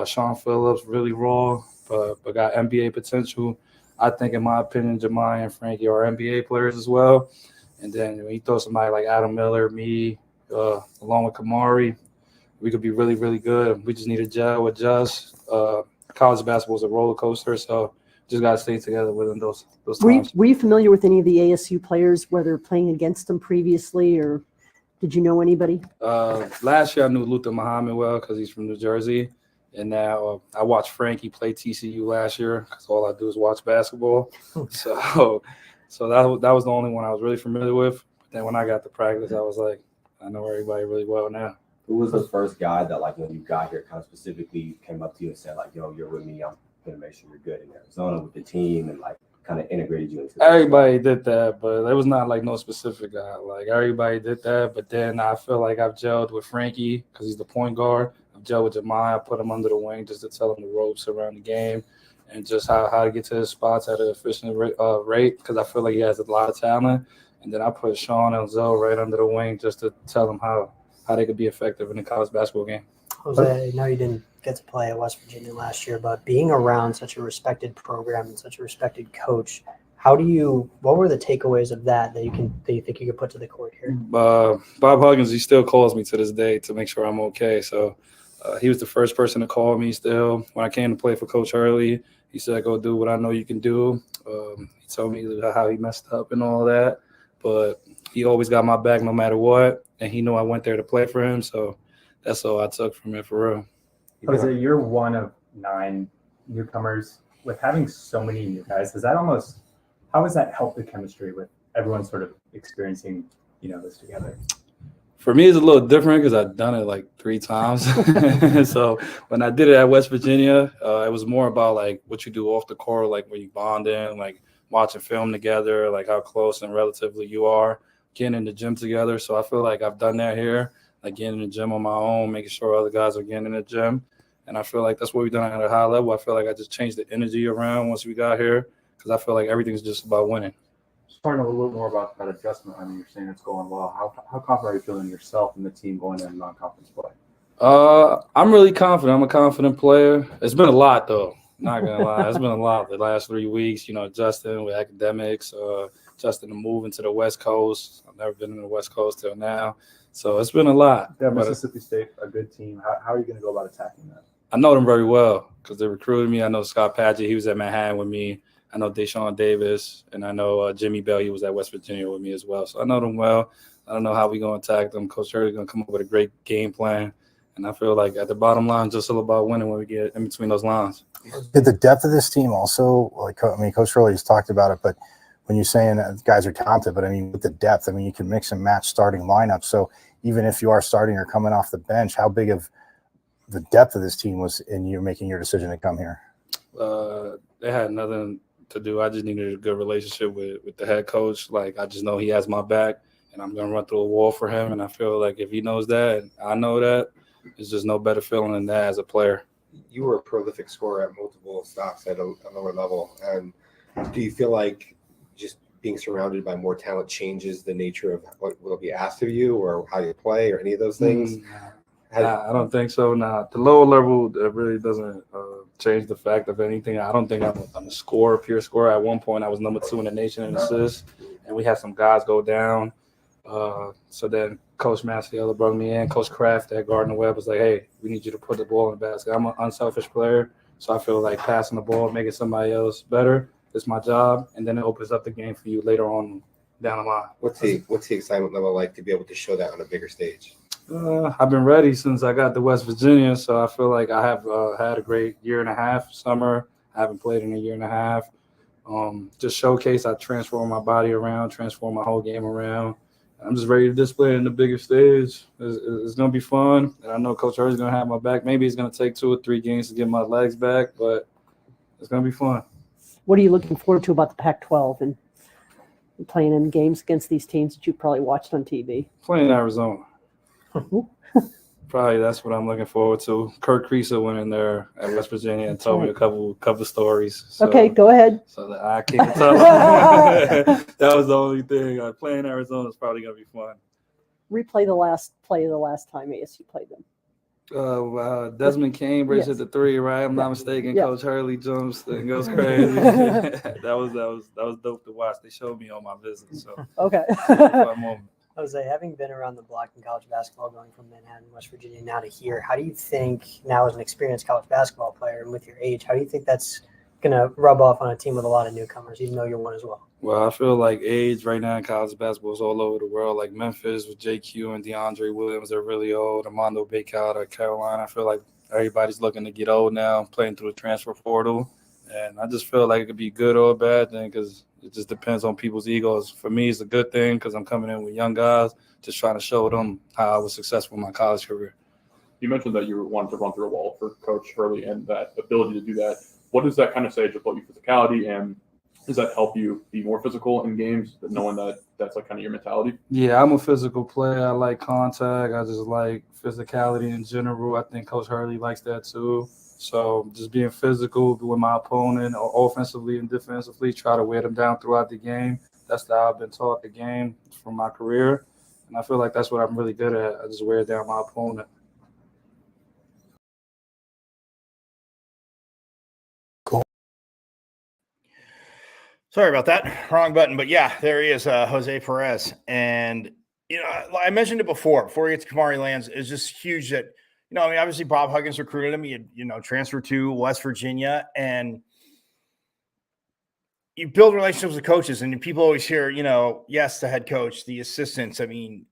Sean Phillips, really raw, but got NBA potential. I think, in my opinion, Jemiah and Frankie are NBA players as well. And then when you throw somebody like Adam Miller, me, along with Kamari, we could be really, really good. We just need to gel, adjust. College basketball is a roller coaster, so just got to stay together within those times.
Were you familiar with any of the ASU players, whether playing against them previously, or did you know anybody?
Last year I knew Luther Muhammad well because he's from New Jersey. And now I watched Frankie play TCU last year because all I do is watch basketball. So that was the only one I was really familiar with. But then when I got to practice, I was like, I know everybody really well now.
Who was the first guy that, like, when you got here, kind of specifically came up to you and said, like, yo, you're with me, I'm going to make sure you're good in Arizona with the team, and, like, kind of integrated you into the
Everybody did that, but there was not, like, no specific guy. Like, everybody did that, but then I feel like I've gelled with Frankie because he's the point guard. I've gelled with Jemiah. I put him under the wing just to tell him the ropes around the game and just how to get to his spots at an efficient rate because I feel like he has a lot of talent. And then I put Sean and Zoe right under the wing just to tell them how they could be effective in the college basketball game.
Jose, I know you didn't get to play at West Virginia last year, but being around such a respected program and such a respected coach, what were the takeaways of that you think you could put to the court here?
Bob Huggins, he still calls me to this day to make sure I'm okay. So he was the first person to call me still. When I came to play for Coach Hurley, he said, go do what I know you can do. He told me how he messed up and all that. But he always got my back no matter what. And he knew I went there to play for him. So that's all I took from it for real.
Jose, you're one of 9 newcomers. With having so many new guys, how has that helped the chemistry with everyone sort of experiencing, this together?
For me, it's a little different because I've done it like 3 times. So when I did it at West Virginia, it was more about like what you do off the court, like when you bond in, like watching film together, like how close and relatively you are, getting in the gym together. So I feel like I've done that here, like getting in the gym on my own, making sure other guys are getting in the gym. And I feel like that's what we've done at a high level. I feel like I just changed the energy around once we got here because I feel like everything's just about winning.
Just talking a little bit more about that adjustment. I mean, you're saying it's going well. How confident are you feeling yourself and the team going into non-conference play?
I'm really confident. I'm a confident player. It's been a lot, though. Not going to lie. It's been a lot the last 3 weeks, adjusting with academics, adjusting to move into the West Coast. I've never been in the West Coast till now. So it's been a lot.
Yeah, Mississippi State, a good team. How are you going to go about attacking that?
I know them very well because they recruited me. I know Scott Padgett. He was at Manhattan with me. I know Deshaun Davis. And I know Jimmy Bell. He was at West Virginia with me as well. So I know them well. I don't know how we're going to attack them. Coach Hurley's going to come up with a great game plan. And I feel like at the bottom line, just all about winning when we get in between those lines.
Did the depth of this team also, Coach Hurley has talked about it, but when you're saying guys are talented, but with the depth, you can mix and match starting lineups. So even if you are starting or coming off the bench, how big of the depth of this team was in you making your decision to come here?
They had nothing to do. I just needed a good relationship with the head coach. Like, I just know he has my back, and I'm going to run through a wall for him. And I feel like if he knows that, and I know that, it's just no better feeling than that as a player.
You were a prolific scorer at multiple stops at a lower level. And do you feel like just being surrounded by more talent changes the nature of what will be asked of you or how you play or any of those things?
Nah, I don't think so. Nah, the lower level, it really doesn't change the fact of anything. I don't think I'm a scorer, pure scorer. At one point, I was number 2 in the nation in assists, and we had some guys go down. So then Coach Massiela brought me in. Coach Kraft at Gardner Webb was like, hey, we need you to put the ball in the basket. I'm an unselfish player, so I feel like passing the ball, making somebody else better is my job, and then it opens up the game for you later on down the line.
What's the excitement level like to be able to show that on a bigger stage?
I've been ready since I got to West Virginia, so I feel like I have had a great year and a half summer. I haven't played in a year and a half. Just showcase, I transform my body around, transform my whole game around. I'm just ready to display it in the bigger stage. It's going to be fun, and I know Coach Hurley's going to have my back. Maybe it's going to take 2 or 3 games to get my legs back, but it's going to be fun.
What are you looking forward to about the Pac-12 and playing in games against these teams that you probably watched on TV?
Playing Arizona. Probably that's what I'm looking forward to. Kirk Creaser went in there at West Virginia and told me a couple stories. So,
okay, go ahead.
So that I can't tell. That was the only thing. Playing Arizona is probably going to be fun.
Replay the last play of the last time ASU played them.
Desmond Cambridge at the 3, right? I'm not mistaken. Coach Hurley jumps and goes crazy. that was dope to watch. They showed me on my visit. So
okay.
Fun moment.
Jose, having been around the block in college basketball, going from Manhattan, West Virginia, now to here, how do you think now as an experienced college basketball player and with your age, how do you think that's going to rub off on a team with a lot of newcomers, even though you're one as well?
Well, I feel like age right now in college basketball is all over the world. Like Memphis with JQ and DeAndre Williams, they're really old. Armando Bacot at Carolina. I feel like everybody's looking to get old now, playing through the transfer portal. And I just feel like it could be a good or a bad thing because it just depends on people's egos. For me, it's a good thing because I'm coming in with young guys, just trying to show them how I was successful in my college career.
You mentioned that you wanted to run through a wall for Coach Hurley and that ability to do that. What does that kind of say about your physicality, and does that help you be more physical in games, knowing that that's like kind of your mentality?
Yeah, I'm a physical player. I like contact. I just like physicality in general. I think Coach Hurley likes that too. So just being physical with my opponent, offensively and defensively, try to wear them down throughout the game. That's how I've been taught the game from my career, and I feel like that's what I'm really good at. I just wear down my opponent.
Sorry about that. Wrong button. But yeah, there he is, Jose Perez. And, I mentioned it before he gets to Kamari Lands, is just huge that, obviously Bob Huggins recruited him. He had, transferred to West Virginia, and you build relationships with coaches, and people always hear, yes, the head coach, the assistants, in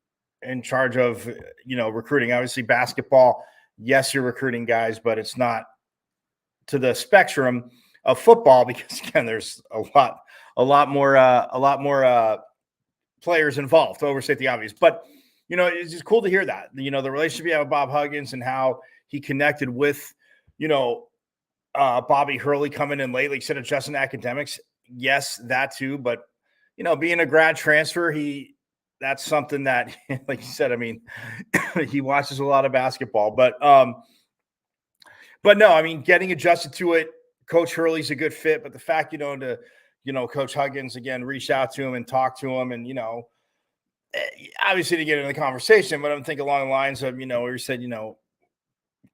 charge of, recruiting. Obviously basketball, yes, you're recruiting guys, but it's not to the spectrum of football because, again, there's a lot more players involved, to overstate the obvious. But, it's just cool to hear that, the relationship you have with Bob Huggins and how he connected with, Bobby Hurley coming in late, like you said, adjusting academics. Yes, that too. But, being a grad transfer, that's something that, like you said, he watches a lot of basketball, but no, getting adjusted to it, Coach Hurley's a good fit, but the fact, Coach Huggins, again, reach out to him and talk to him and, obviously to get in the conversation, but I'm thinking along the lines of, where you said,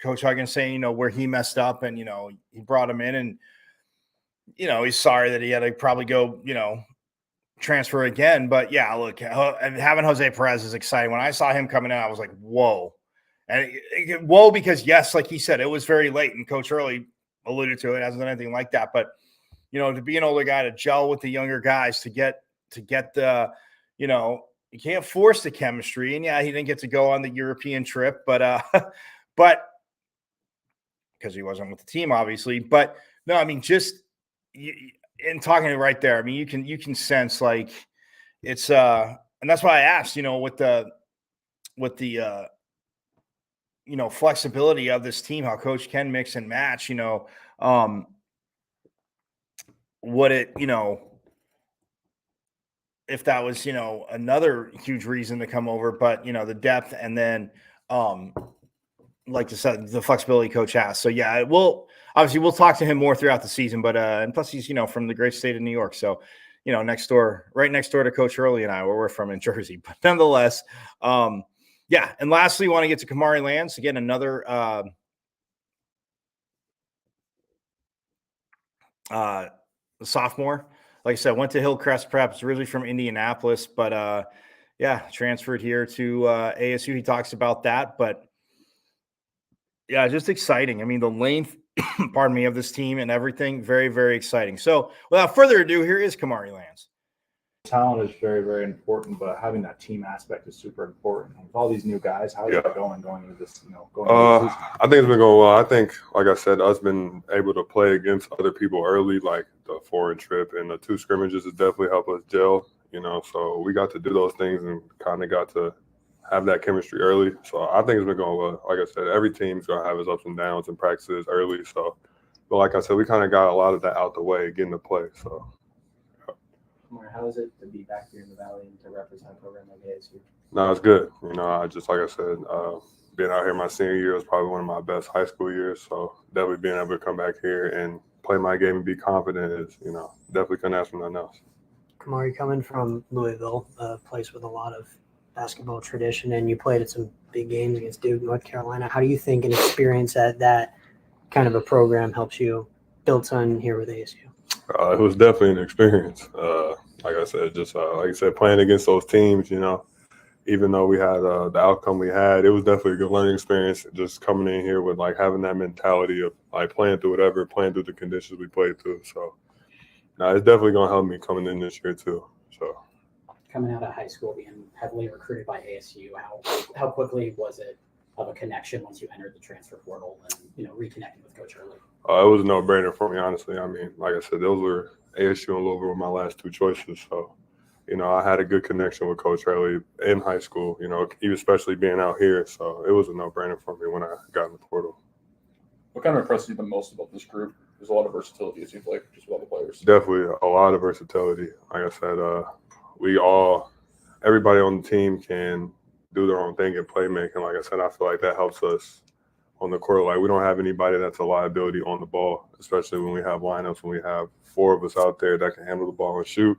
Coach Huggins saying, where he messed up and, he brought him in and, he's sorry that he had to probably go, transfer again. But yeah, look, having Jose Perez is exciting. When I saw him coming in, I was like, whoa. And whoa, because yes, like he said, it was very late and Coach Hurley alluded to it, hasn't done anything like that. But, to be an older guy, to gel with the younger guys, to get the, you can't force the chemistry. And yeah, he didn't get to go on the European trip, but because he wasn't with the team, obviously. But no, just in talking right there, you can sense like it's and that's why I asked, with the flexibility of this team, how coach can mix and match, what it, if that was, another huge reason to come over, but the depth and then like I said, the flexibility coach has. So yeah, we'll talk to him more throughout the season, but and plus he's, from the great state of New York. So, right next door to Coach Hurley and I, where we're from in Jersey, but nonetheless, yeah. And lastly, want to get to Kamari Lands again, another sophomore. Like I said, went to Hillcrest Prep. It's originally from Indianapolis, but yeah, transferred here to ASU. He talks about that, but yeah, just exciting. The length, pardon me, of this team and everything, very, very exciting. So without further ado, here is Kamari Lands.
Talent is very, very important, but having that team aspect is super important. With all these new guys, how is it going into this, going into the season?
I think it's been going well. I think, like I said, us been able to play against other people early, like the foreign trip and the 2 scrimmages has definitely helped us gel, so we got to do those things and kind of got to have that chemistry early. So I think it's been going well. Like I said, every team's going to have its ups and downs and practices early. So, but like I said, we kind of got a lot of that out the way, getting to play. So.
How is it to be back here in the Valley and to represent a program like ASU?
No, it's good. I just, like I said, being out here my senior year was probably one of my best high school years. So definitely being able to come back here and play my game and be confident is, definitely couldn't ask for nothing else.
Kamari, coming from Louisville, a place with a lot of basketball tradition, and you played at some big games against Duke, North Carolina. How do you think an experience at that kind of a program helps you build something here with ASU?
It was definitely an experience. Like I said, just like I said, playing against those teams, even though we had the outcome we had, it was definitely a good learning experience. Just coming in here with like having that mentality of like playing through the conditions we played through. So, it's definitely gonna help me coming in this year too. So,
coming out of high school, being heavily recruited by ASU, how quickly was it of a connection once you entered the transfer portal and reconnecting with Coach Hurley?
It was a no-brainer for me, honestly. Like I said, those were ASU and Louisville were my last 2 choices. So, I had a good connection with Coach Hurley in high school, especially being out here. So it was a no-brainer for me when I got in the portal.
What kind of impresses you the most about this group? There's a lot of versatility, it seems like, just with all the players.
Definitely a lot of versatility. Like I said, everybody on the team can do their own thing in playmaking. Like I said, I feel like that helps us on the court. Like, we don't have anybody that's a liability on the ball, especially when we have lineups, when we have 4 of us out there that can handle the ball and shoot.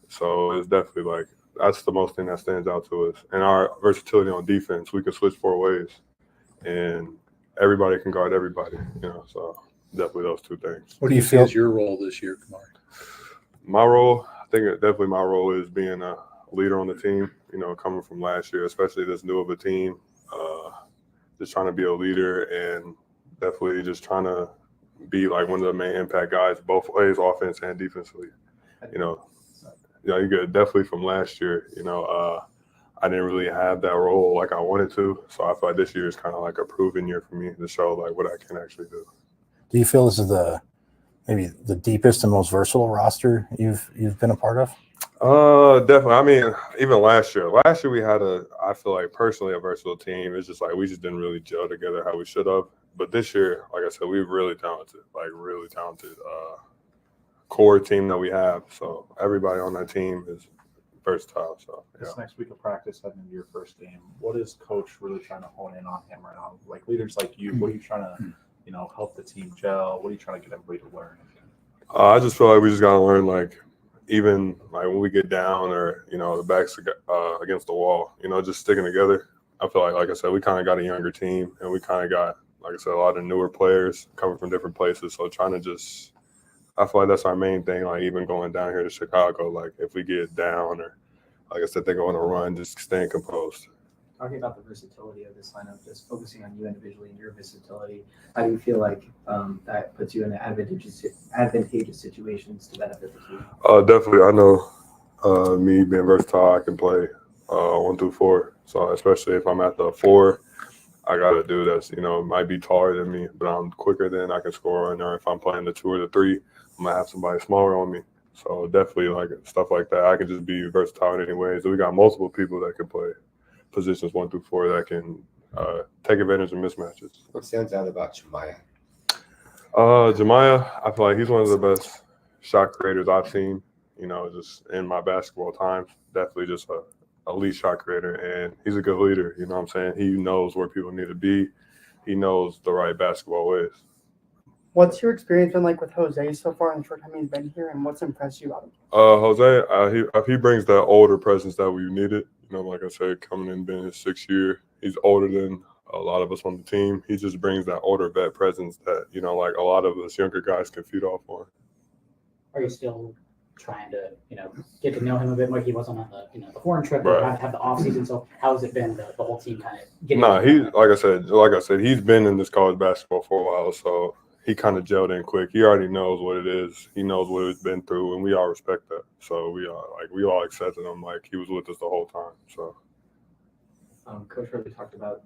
So it's definitely like that's the most thing that stands out to us. And our versatility on defense, we can switch 4 ways, and everybody can guard everybody. So definitely those 2 things.
What do you feel is your role this year, Kamari?
My role, I think definitely my role is being a leader on the team. Coming from last year, especially this new of a team, just trying to be a leader and definitely just trying to be like one of the main impact guys both ways, offense and defensively. You get definitely from last year. I didn't really have that role like I wanted to, so I feel like this year is kind of like a proven year for me to show like what I can actually do.
Do you feel this is maybe the deepest and most versatile roster you've been a part of?
Definitely. I mean, even last year we had I feel like personally a versatile team. It's just like we just didn't really gel together how we should have. But this year, like I said, we're really talented, core team that we have. So everybody on that team is versatile. So
This next week of practice heading into your first game, what is Coach really trying to hone in on him right now? Like leaders like you, what are you trying to, help the team gel? What are you trying to get everybody to learn?
I just feel like we just gotta learn even when we get down or the backs against the wall, just sticking together. I feel like I said, we kind of got a younger team and we kind of got, like I said, a lot of newer players coming from different places. So trying to I feel like that's our main thing. Like even going down here to Chicago, like if we get down or like I said, they go on a run, just staying composed.
Talking about the versatility of this lineup, just focusing on you individually and your versatility, how do you feel like that puts you in advantageous situations to benefit the team?
Definitely. I know me being versatile, I can play 1 through 4. So especially if I'm at the 4, I got a dude that's, might be taller than me, but I'm quicker than I can score on. Or if I'm playing the 2 or the 3, I'm going to have somebody smaller on me. So definitely like stuff like that. I can just be versatile in any way. So we got multiple people that can play positions 1 through 4 that can take advantage of mismatches.
What stands out about Jemiah?
Jemiah, I feel like he's one of the best shot creators I've seen, just in my basketball time. Definitely just a elite shot creator, and he's a good leader. You know what I'm saying? He knows where people need to be. He knows the right basketball ways.
What's your experience been like with Jose so far in the short time he's been here, and what's impressed you about him?
Jose, he brings that older presence that we needed. Like I said, coming in being his 6th year, he's older than a lot of us on the team. He just brings that older vet presence that, like a lot of us younger guys can feed off on.
Are you still trying to, get to know him a bit more? He wasn't on the foreign trip,
Right.
but have the off season. So how has it been the whole team kind of getting?
Nah, like I said, he's been in this college basketball for a while, so he kind of gelled in quick. He already knows what it is. He knows what he's been through, and we all respect that. So we all accepted him like he was with us the whole time. So.
Coach Hurley talked about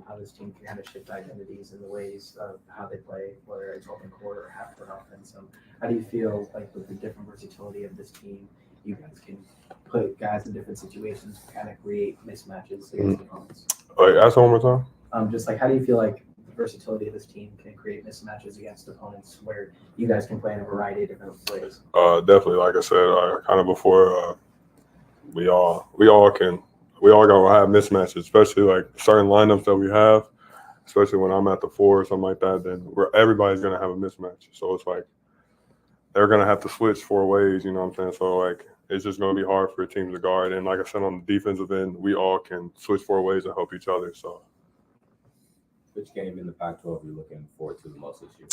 how this team can kind of shift identities in the ways of how they play, whether it's open court or half-court offense. How do you feel like with the different versatility of this team, you guys can put guys in different situations to kind of create mismatches against opponents?
Wait, ask one more time.
Just like how do you feel like the versatility of this team can create mismatches against opponents where you guys can play in a variety of different ways?
Definitely, like I said, kind of before, we all gonna have mismatches, especially like certain lineups that we have, especially when I'm at the 4 or something like that, then everybody's gonna have a mismatch. So it's like they're gonna have to switch 4 ways, you know what I'm saying? So like it's just gonna be hard for a team to guard. And like I said, on the defensive end, we all can switch 4 ways and help each other. So
which game in the Pac-12 are you looking forward to the most this year?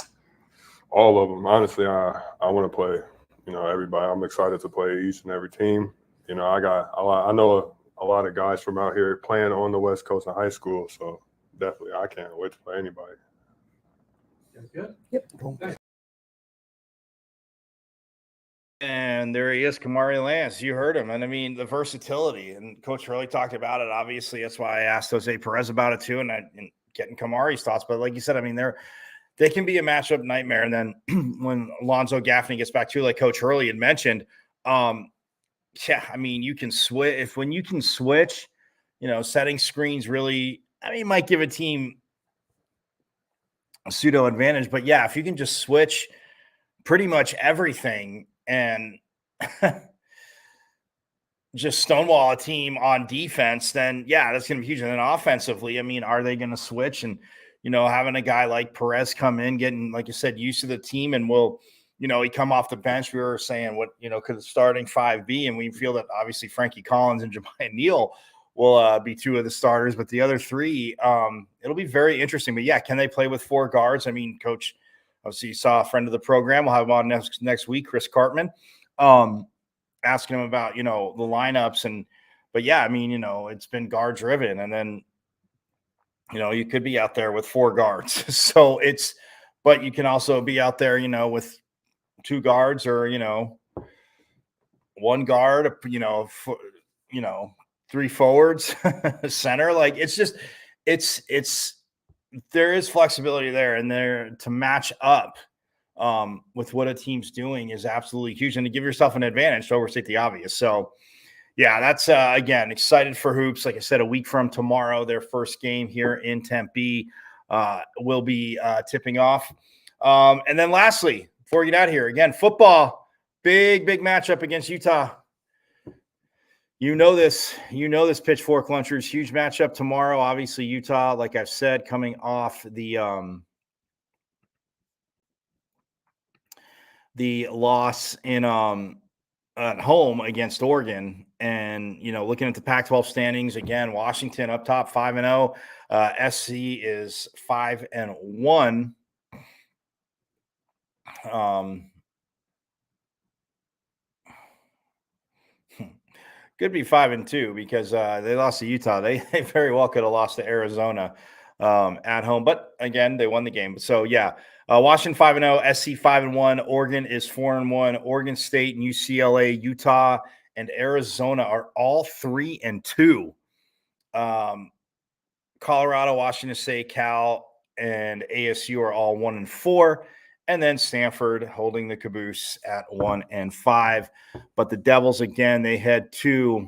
all of them. Honestly, I want to play, everybody. I'm excited to play each and every team. I know a lot of guys from out here playing on the West Coast in high school, so definitely I can't wait to play anybody.
Good.
Yep.
And there he is, Kamari Lance. You heard him. And I mean, the versatility. And Coach Hurley talked about it. Obviously, that's why I asked Jose Perez about it too, and getting Kamari's thoughts. But like you said, I mean, they can be a matchup nightmare. And then when Alonzo Gaffney gets back to, like Coach Hurley had mentioned, yeah, I mean, you can switch. When you can switch, setting screens really, might give a team a pseudo advantage. But yeah, if you can just switch pretty much everything and just stonewall a team on defense, then yeah, that's going to be huge. And then offensively, are they going to switch? And, having a guy like Perez come in, getting, like you said, used to the team and will, he come off the bench. We were saying what, could the starting 5 be? And we feel that obviously Frankie Collins and Jemiah Neal will be 2 of the starters, but the other 3, it'll be very interesting. But yeah, can they play with 4 guards? I mean, Coach, obviously you saw a friend of the program. We'll have him on next week, Chris Cartman, asking him about, the lineups. But yeah, I mean, it's been guard driven. And then, you could be out there with 4 guards. So but you can also be out there, with 2 guards or, 1 guard, 3 forwards, center. Like there is flexibility there, and there to match up with what a team's doing is absolutely huge, and to give yourself an advantage to overstate the obvious. So yeah, that's again, excited for hoops. Like I said, a week from tomorrow, their first game here in Tempe will be tipping off. And then lastly, before we get out of here, again, football, big matchup against Utah. This Pitchfork Lunchers, huge matchup tomorrow. Obviously, Utah, like I've said, coming off the loss in at home against Oregon, and looking at the Pac-12 standings again, Washington up top 5-0, SC is 5-1. Could be 5-2 because they lost to Utah. They very well could have lost to Arizona at home, but again, they won the game. So yeah, Washington 5-0, SC 5-1, Oregon is 4-1. Oregon State and UCLA, Utah, and Arizona are all 3-2. Colorado, Washington State, Cal, and ASU are all 1-4. And then Stanford holding the caboose at 1-5. But the Devils, again, they head to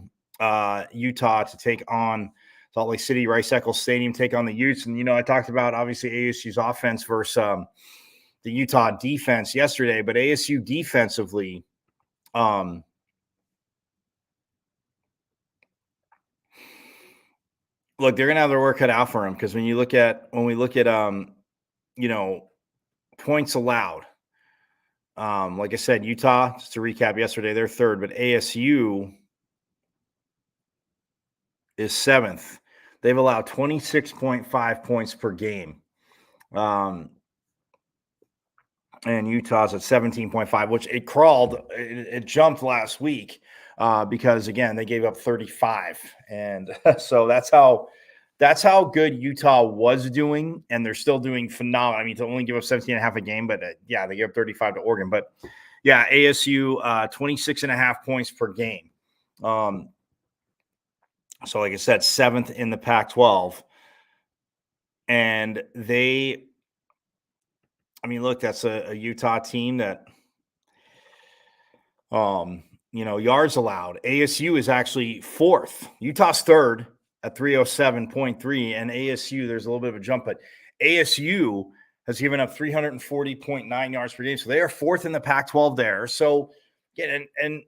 Utah to take on Salt Lake City, Rice-Eccles Stadium, take on the Utes. And, I talked about, obviously, ASU's offense versus the Utah defense yesterday. But ASU defensively, look, they're going to have their work cut out for them, because when we look at points allowed, like I said, Utah, just to recap yesterday, they're 3rd, but ASU is 7th. They've allowed 26.5 points per game. And Utah's at 17.5, which it jumped last week because, again, they gave up 35. And so that's how good Utah was doing, and they're still doing phenomenal. I mean, to only give up 17.5 a game, but yeah, they gave up 35 to Oregon. But yeah, ASU 26.5 points per game. So like I said, 7th in the Pac-12. And look, that's a Utah team that, yards allowed. ASU is actually 4th. Utah's 3rd at 307.3, and ASU, there's a little bit of a jump, but ASU has given up 340.9 yards per game. So they are 4th in the Pac-12 there. So, yeah, and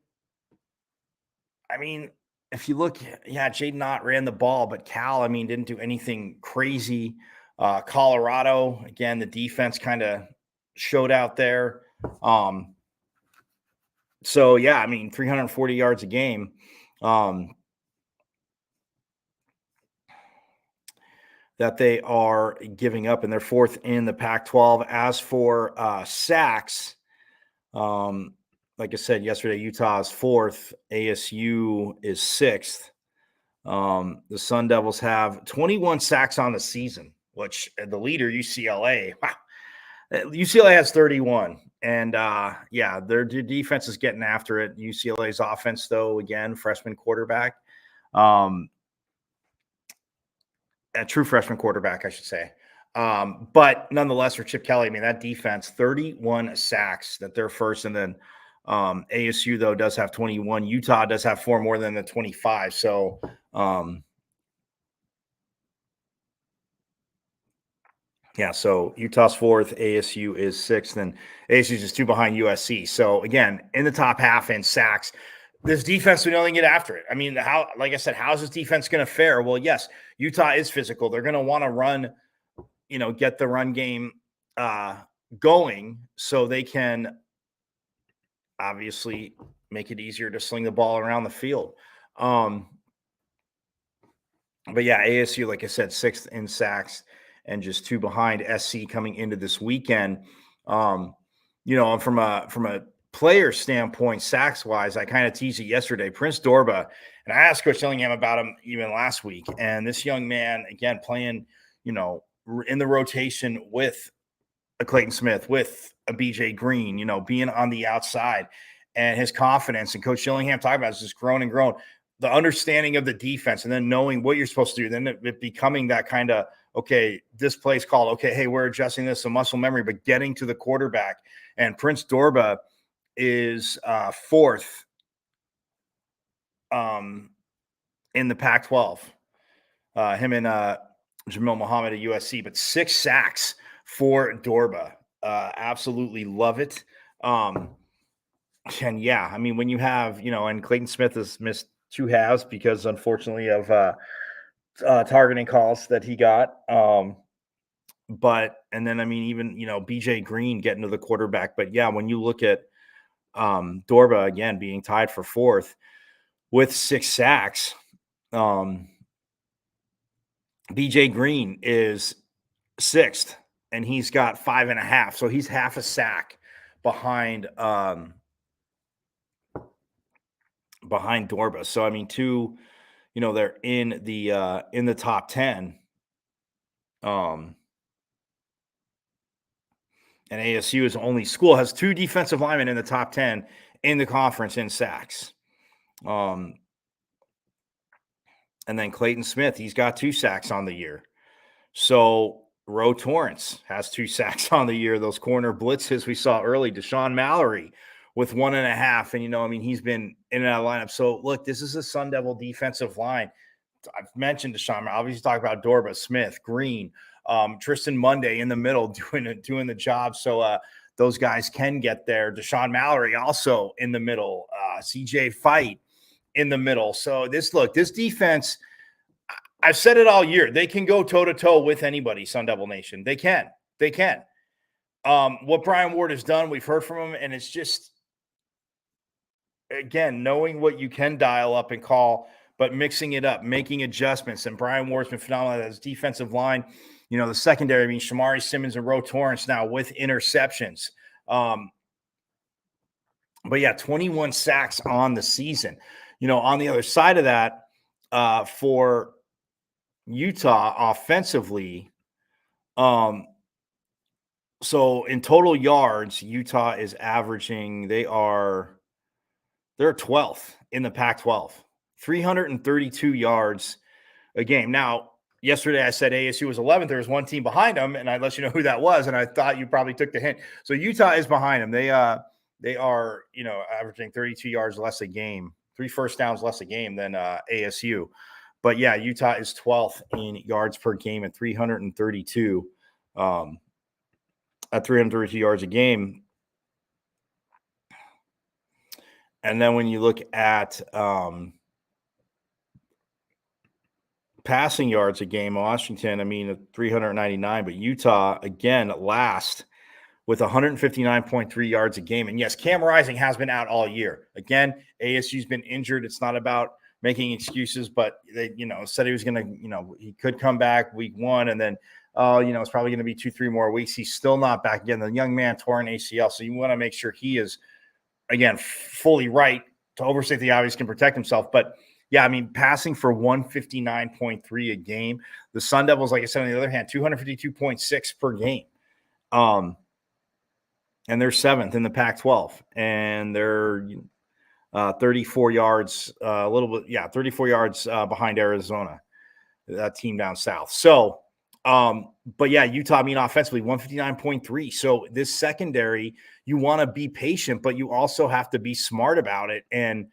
I mean, if you look, yeah, Jaden Ott ran the ball, but Cal, didn't do anything crazy. Colorado, again, the defense kind of showed out there. So, yeah, 340 yards a game. That they are giving up, and they're 4th in the Pac-12. As for sacks, like I said yesterday, Utah is 4th. ASU is 6th. The Sun Devils have 21 sacks on the season, which the leader, UCLA, UCLA has 31. And, yeah, their defense is getting after it. UCLA's offense, though, again, freshman quarterback. A true freshman quarterback, I should say. But nonetheless, for Chip Kelly, that defense, 31 sacks, that they're 1st. And then ASU, though, does have 21. Utah does have 4 more than the 25. So, yeah, so Utah's 4th, ASU is 6th, and ASU is just 2 behind USC. So, again, in the top half in sacks. This defense, we know they can get after it. Like I said, how's this defense going to fare? Well, yes, Utah is physical. They're going to want to run, get the run game going so they can obviously make it easier to sling the ball around the field. But yeah, ASU, like I said, 6th in sacks and just 2 behind SC coming into this weekend. And from a player standpoint, sacks wise, I kind of teased it yesterday. Prince Dorba, and I asked Coach Dillingham about him even last week. And this young man, again, playing, in the rotation with a Clayton Smith, with a BJ Green, being on the outside, and his confidence. And Coach Dillingham talked about is just grown and grown. The understanding of the defense and then knowing what you're supposed to do, then it becoming that kind of, okay, this play's called, okay, hey, we're adjusting this, some muscle memory, but getting to the quarterback. And Prince Dorba is 4th in the Pac-12. Him and Jamil Muhammad at USC, but 6 sacks for Dorba. Absolutely love it. And yeah, I mean, when you have, and Clayton Smith has missed 2 halves because unfortunately of targeting calls that he got. And then, I mean, even, BJ Green getting to the quarterback. But yeah, when you look at Dorba, again, being tied for 4th with 6 sacks, BJ Green is 6th and he's got 5.5. So he's half a sack behind Dorba. So I mean, 2, they're in the top 10. And ASU is the only school has 2 defensive linemen in the top 10 in the conference in sacks. And then Clayton Smith, he's got 2 sacks on the year. So Ro Torrance has 2 sacks on the year. Those corner blitzes we saw early. Deshaun Mallory with 1.5. And, he's been in and out of lineup. So, look, this is a Sun Devil defensive line. I've mentioned Deshaun. Obviously, talk about Dorba, Smith, Green, Tristan Monday in the middle doing the job. So those guys can get there. Deshaun Mallory also in the middle. CJ Fight in the middle. So this defense, I've said it all year. They can go toe-to-toe with anybody, Sun Devil Nation. They can. What Brian Ward has done, we've heard from him, and it's just, again, knowing what you can dial up and call, but mixing it up, making adjustments. And Brian Ward's been phenomenal at his defensive line. The secondary, Shamari Simmons and Ro Torrance now with interceptions. But yeah, 21 sacks on the season. On the other side of that, for Utah offensively, so in total yards, Utah is averaging, they're 12th in the Pac-12, 332 yards a game. Now, yesterday I said ASU was 11th. There was one team behind them, and I let you know who that was, and I thought you probably took the hint. So Utah is behind them. They are, averaging 32 yards less a game, 3 first downs less a game than ASU. But yeah, Utah is 12th in yards per game at 332. At 332 yards a game. And then when you look at passing yards a game, Washington, 399, but Utah, again, last with 159.3 yards a game. And yes, Cam Rising has been out all year. Again, ASU's been injured. It's not about making excuses, but they, said he was going to, he could come back week 1 and then, it's probably going to be 2-3 more weeks. He's still not back again. The young man tore an ACL. So you want to make sure he is, again, fully right to overstate the obvious, can protect himself. But yeah, passing for 159.3 a game. The Sun Devils, like I said, on the other hand, 252.6 per game. And they're 7th in the Pac-12. And they're 34 yards, 34 yards behind Arizona, that team down south. So, but yeah, Utah, offensively 159.3. So this secondary, you want to be patient, but you also have to be smart about it. And,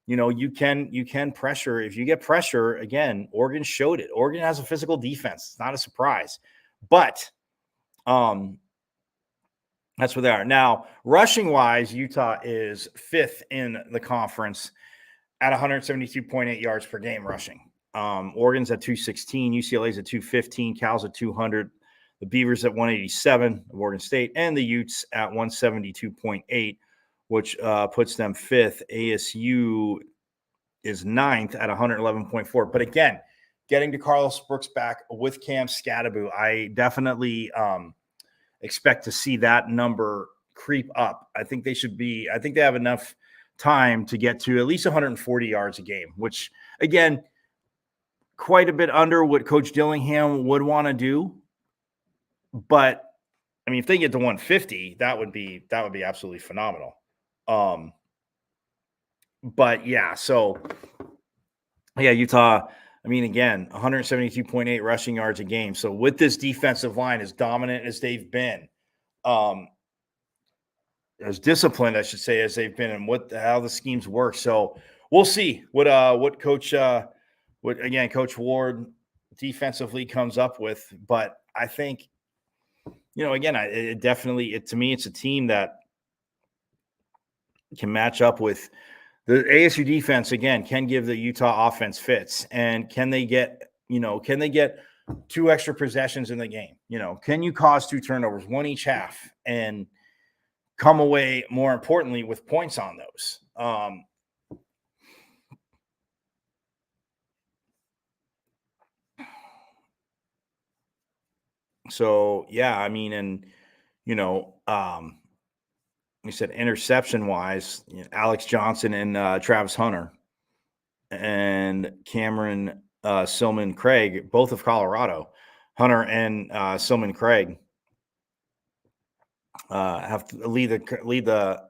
you can pressure. If you get pressure, again, Oregon showed it. Oregon has a physical defense. It's not a surprise, but, that's where they are. Now, rushing wise, Utah is 5th in the conference at 172.8 yards per game rushing. Oregon's at 216, UCLA's at 215, Cal's at 200, the Beavers at 187 of Oregon State, and the Utes at 172.8 which puts them 5th. ASU is 9th at 111.4. But again, getting to Carlos Brooks back with Cam Scadaboo, I definitely expect to see that number creep up. I think they have enough time to get to at least 140 yards a game, which again, quite a bit under what Coach Dillingham would want to do. But I mean, if they get to 150, that would be absolutely phenomenal. But yeah, so yeah, Utah, I mean, again, 172.8 rushing yards a game. So with this defensive line, as dominant as they've been, as disciplined, I should say, as they've been, and how the schemes work. So we'll see what Coach Ward defensively comes up with. But I think, again, to me, it's a team that can match up with the ASU defense. Again, can give the Utah offense fits, and can they get 2 extra possessions in the game? Can you cause 2 turnovers, 1 each half, and come away, more importantly, with points on those? So yeah, I mean, and we said interception wise, Alex Johnson and Travis Hunter and Cameron Silman Craig, both of Colorado. Hunter and Silman Craig have to lead the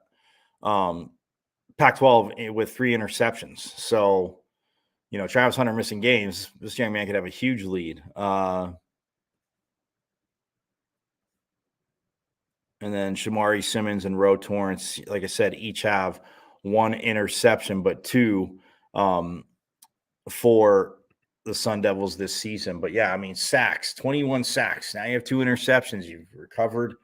Pac-12 with 3 interceptions. So, Travis Hunter missing games, this young man could have a huge lead. And then Shamari Simmons and Ro Torrance, like I said, each have 1 interception, but 2 for the Sun Devils this season. But yeah, I mean, sacks, 21 sacks. Now you have 2 interceptions. You've recovered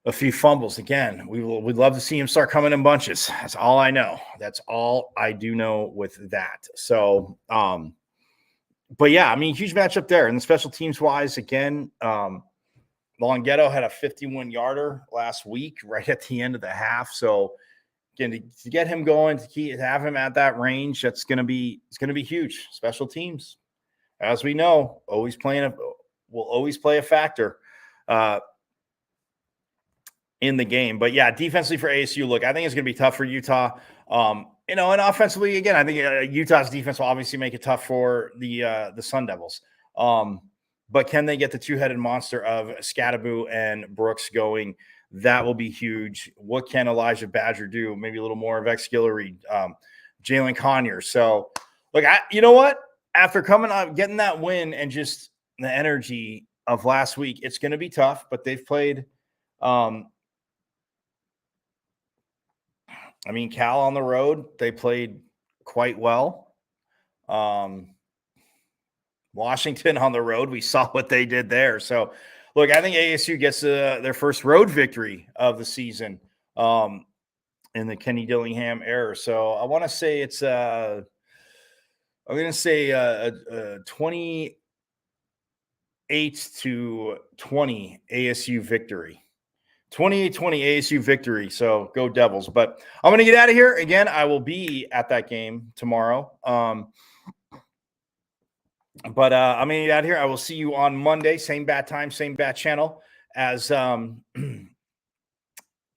a few fumbles. Again, we'd love to see him start coming in bunches. That's all I know. That's all I do know with that. So, but yeah, I mean, huge matchup there. And the special teams wise, again, Longhetto had a 51-yarder last week, right at the end of the half. So again, to get him going, to have him at that range, it's going to be huge. Special teams, as we know, will always play a factor in the game. But yeah, defensively for ASU, look, I think it's going to be tough for Utah. And offensively, again, I think Utah's defense will obviously make it tough for the Sun Devils. But can they get the 2-headed monster of Scadaboo and Brooks going? That will be huge. What can Elijah Badger do? Maybe a little more of X-Guillory, Jalen Conyer. So, look, you know what? After coming up, getting that win and just the energy of last week, it's going to be tough, but they've played I mean, Cal on the road, they played quite well. Washington on the road, we saw what they did there. So, look, I think ASU gets their first road victory of the season in the Kenny Dillingham era. So, I want to say it's I'm going to say a 28-20 ASU victory. 28-20 ASU victory. So go Devils. But I'm going to get out of here. Again, I will be at that game tomorrow. But I'm going to get out of here. I will see you on Monday. Same bat time, same bat channel. As we'll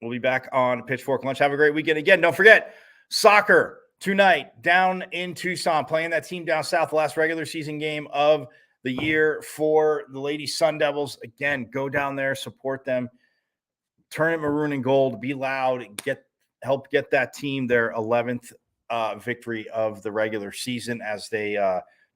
be back on Pitchfork Lunch. Have a great weekend. Again, don't forget, soccer tonight down in Tucson, playing that team down south, the last regular season game of the year for the Lady Sun Devils. Again, go down there, support them. Turn it maroon and gold, be loud, help get that team their 11th victory of the regular season as they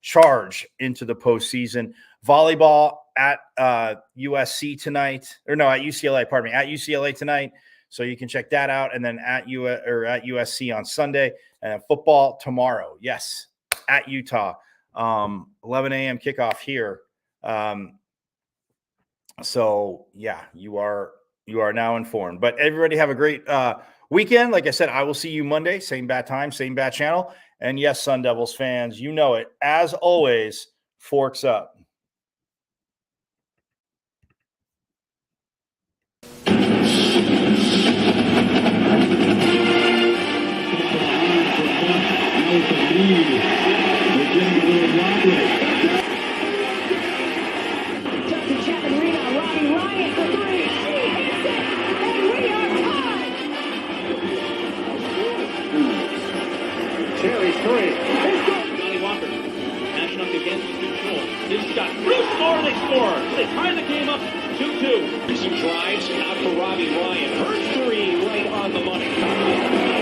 charge into the postseason. Volleyball at USC tonight, at UCLA tonight. So you can check that out, and then at USC on Sunday, and football tomorrow. Yes, at Utah, 11 a.m. kickoff here. So yeah, you are now informed. But everybody have a great weekend. Like I said, I will see you Monday. Same bat time, same bat channel. And yes, Sun Devils fans, you know it. As always, forks up.
lead. They're getting a little wobbly.
Justin Chapman rebound. Robbie Ryan for three. She hits it, and we are tied.
Cherry's three. Johnny Walker. Matching up against control. His shot. Blue score. They score. They tie the game up 2-2. Some drives out for Robbie Ryan. Her three right on the money.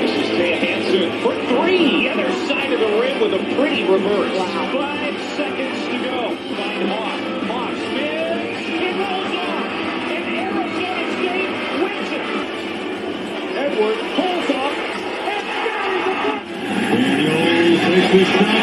This is Taya Hansen for three. Other side of the rim with a pretty reverse. Wow. 5 seconds to go. Find Hawk. Hawk spins. It rolls off. And Arizona State wins it. Edwards pulls off and buries the puck. Daniels takes the shot.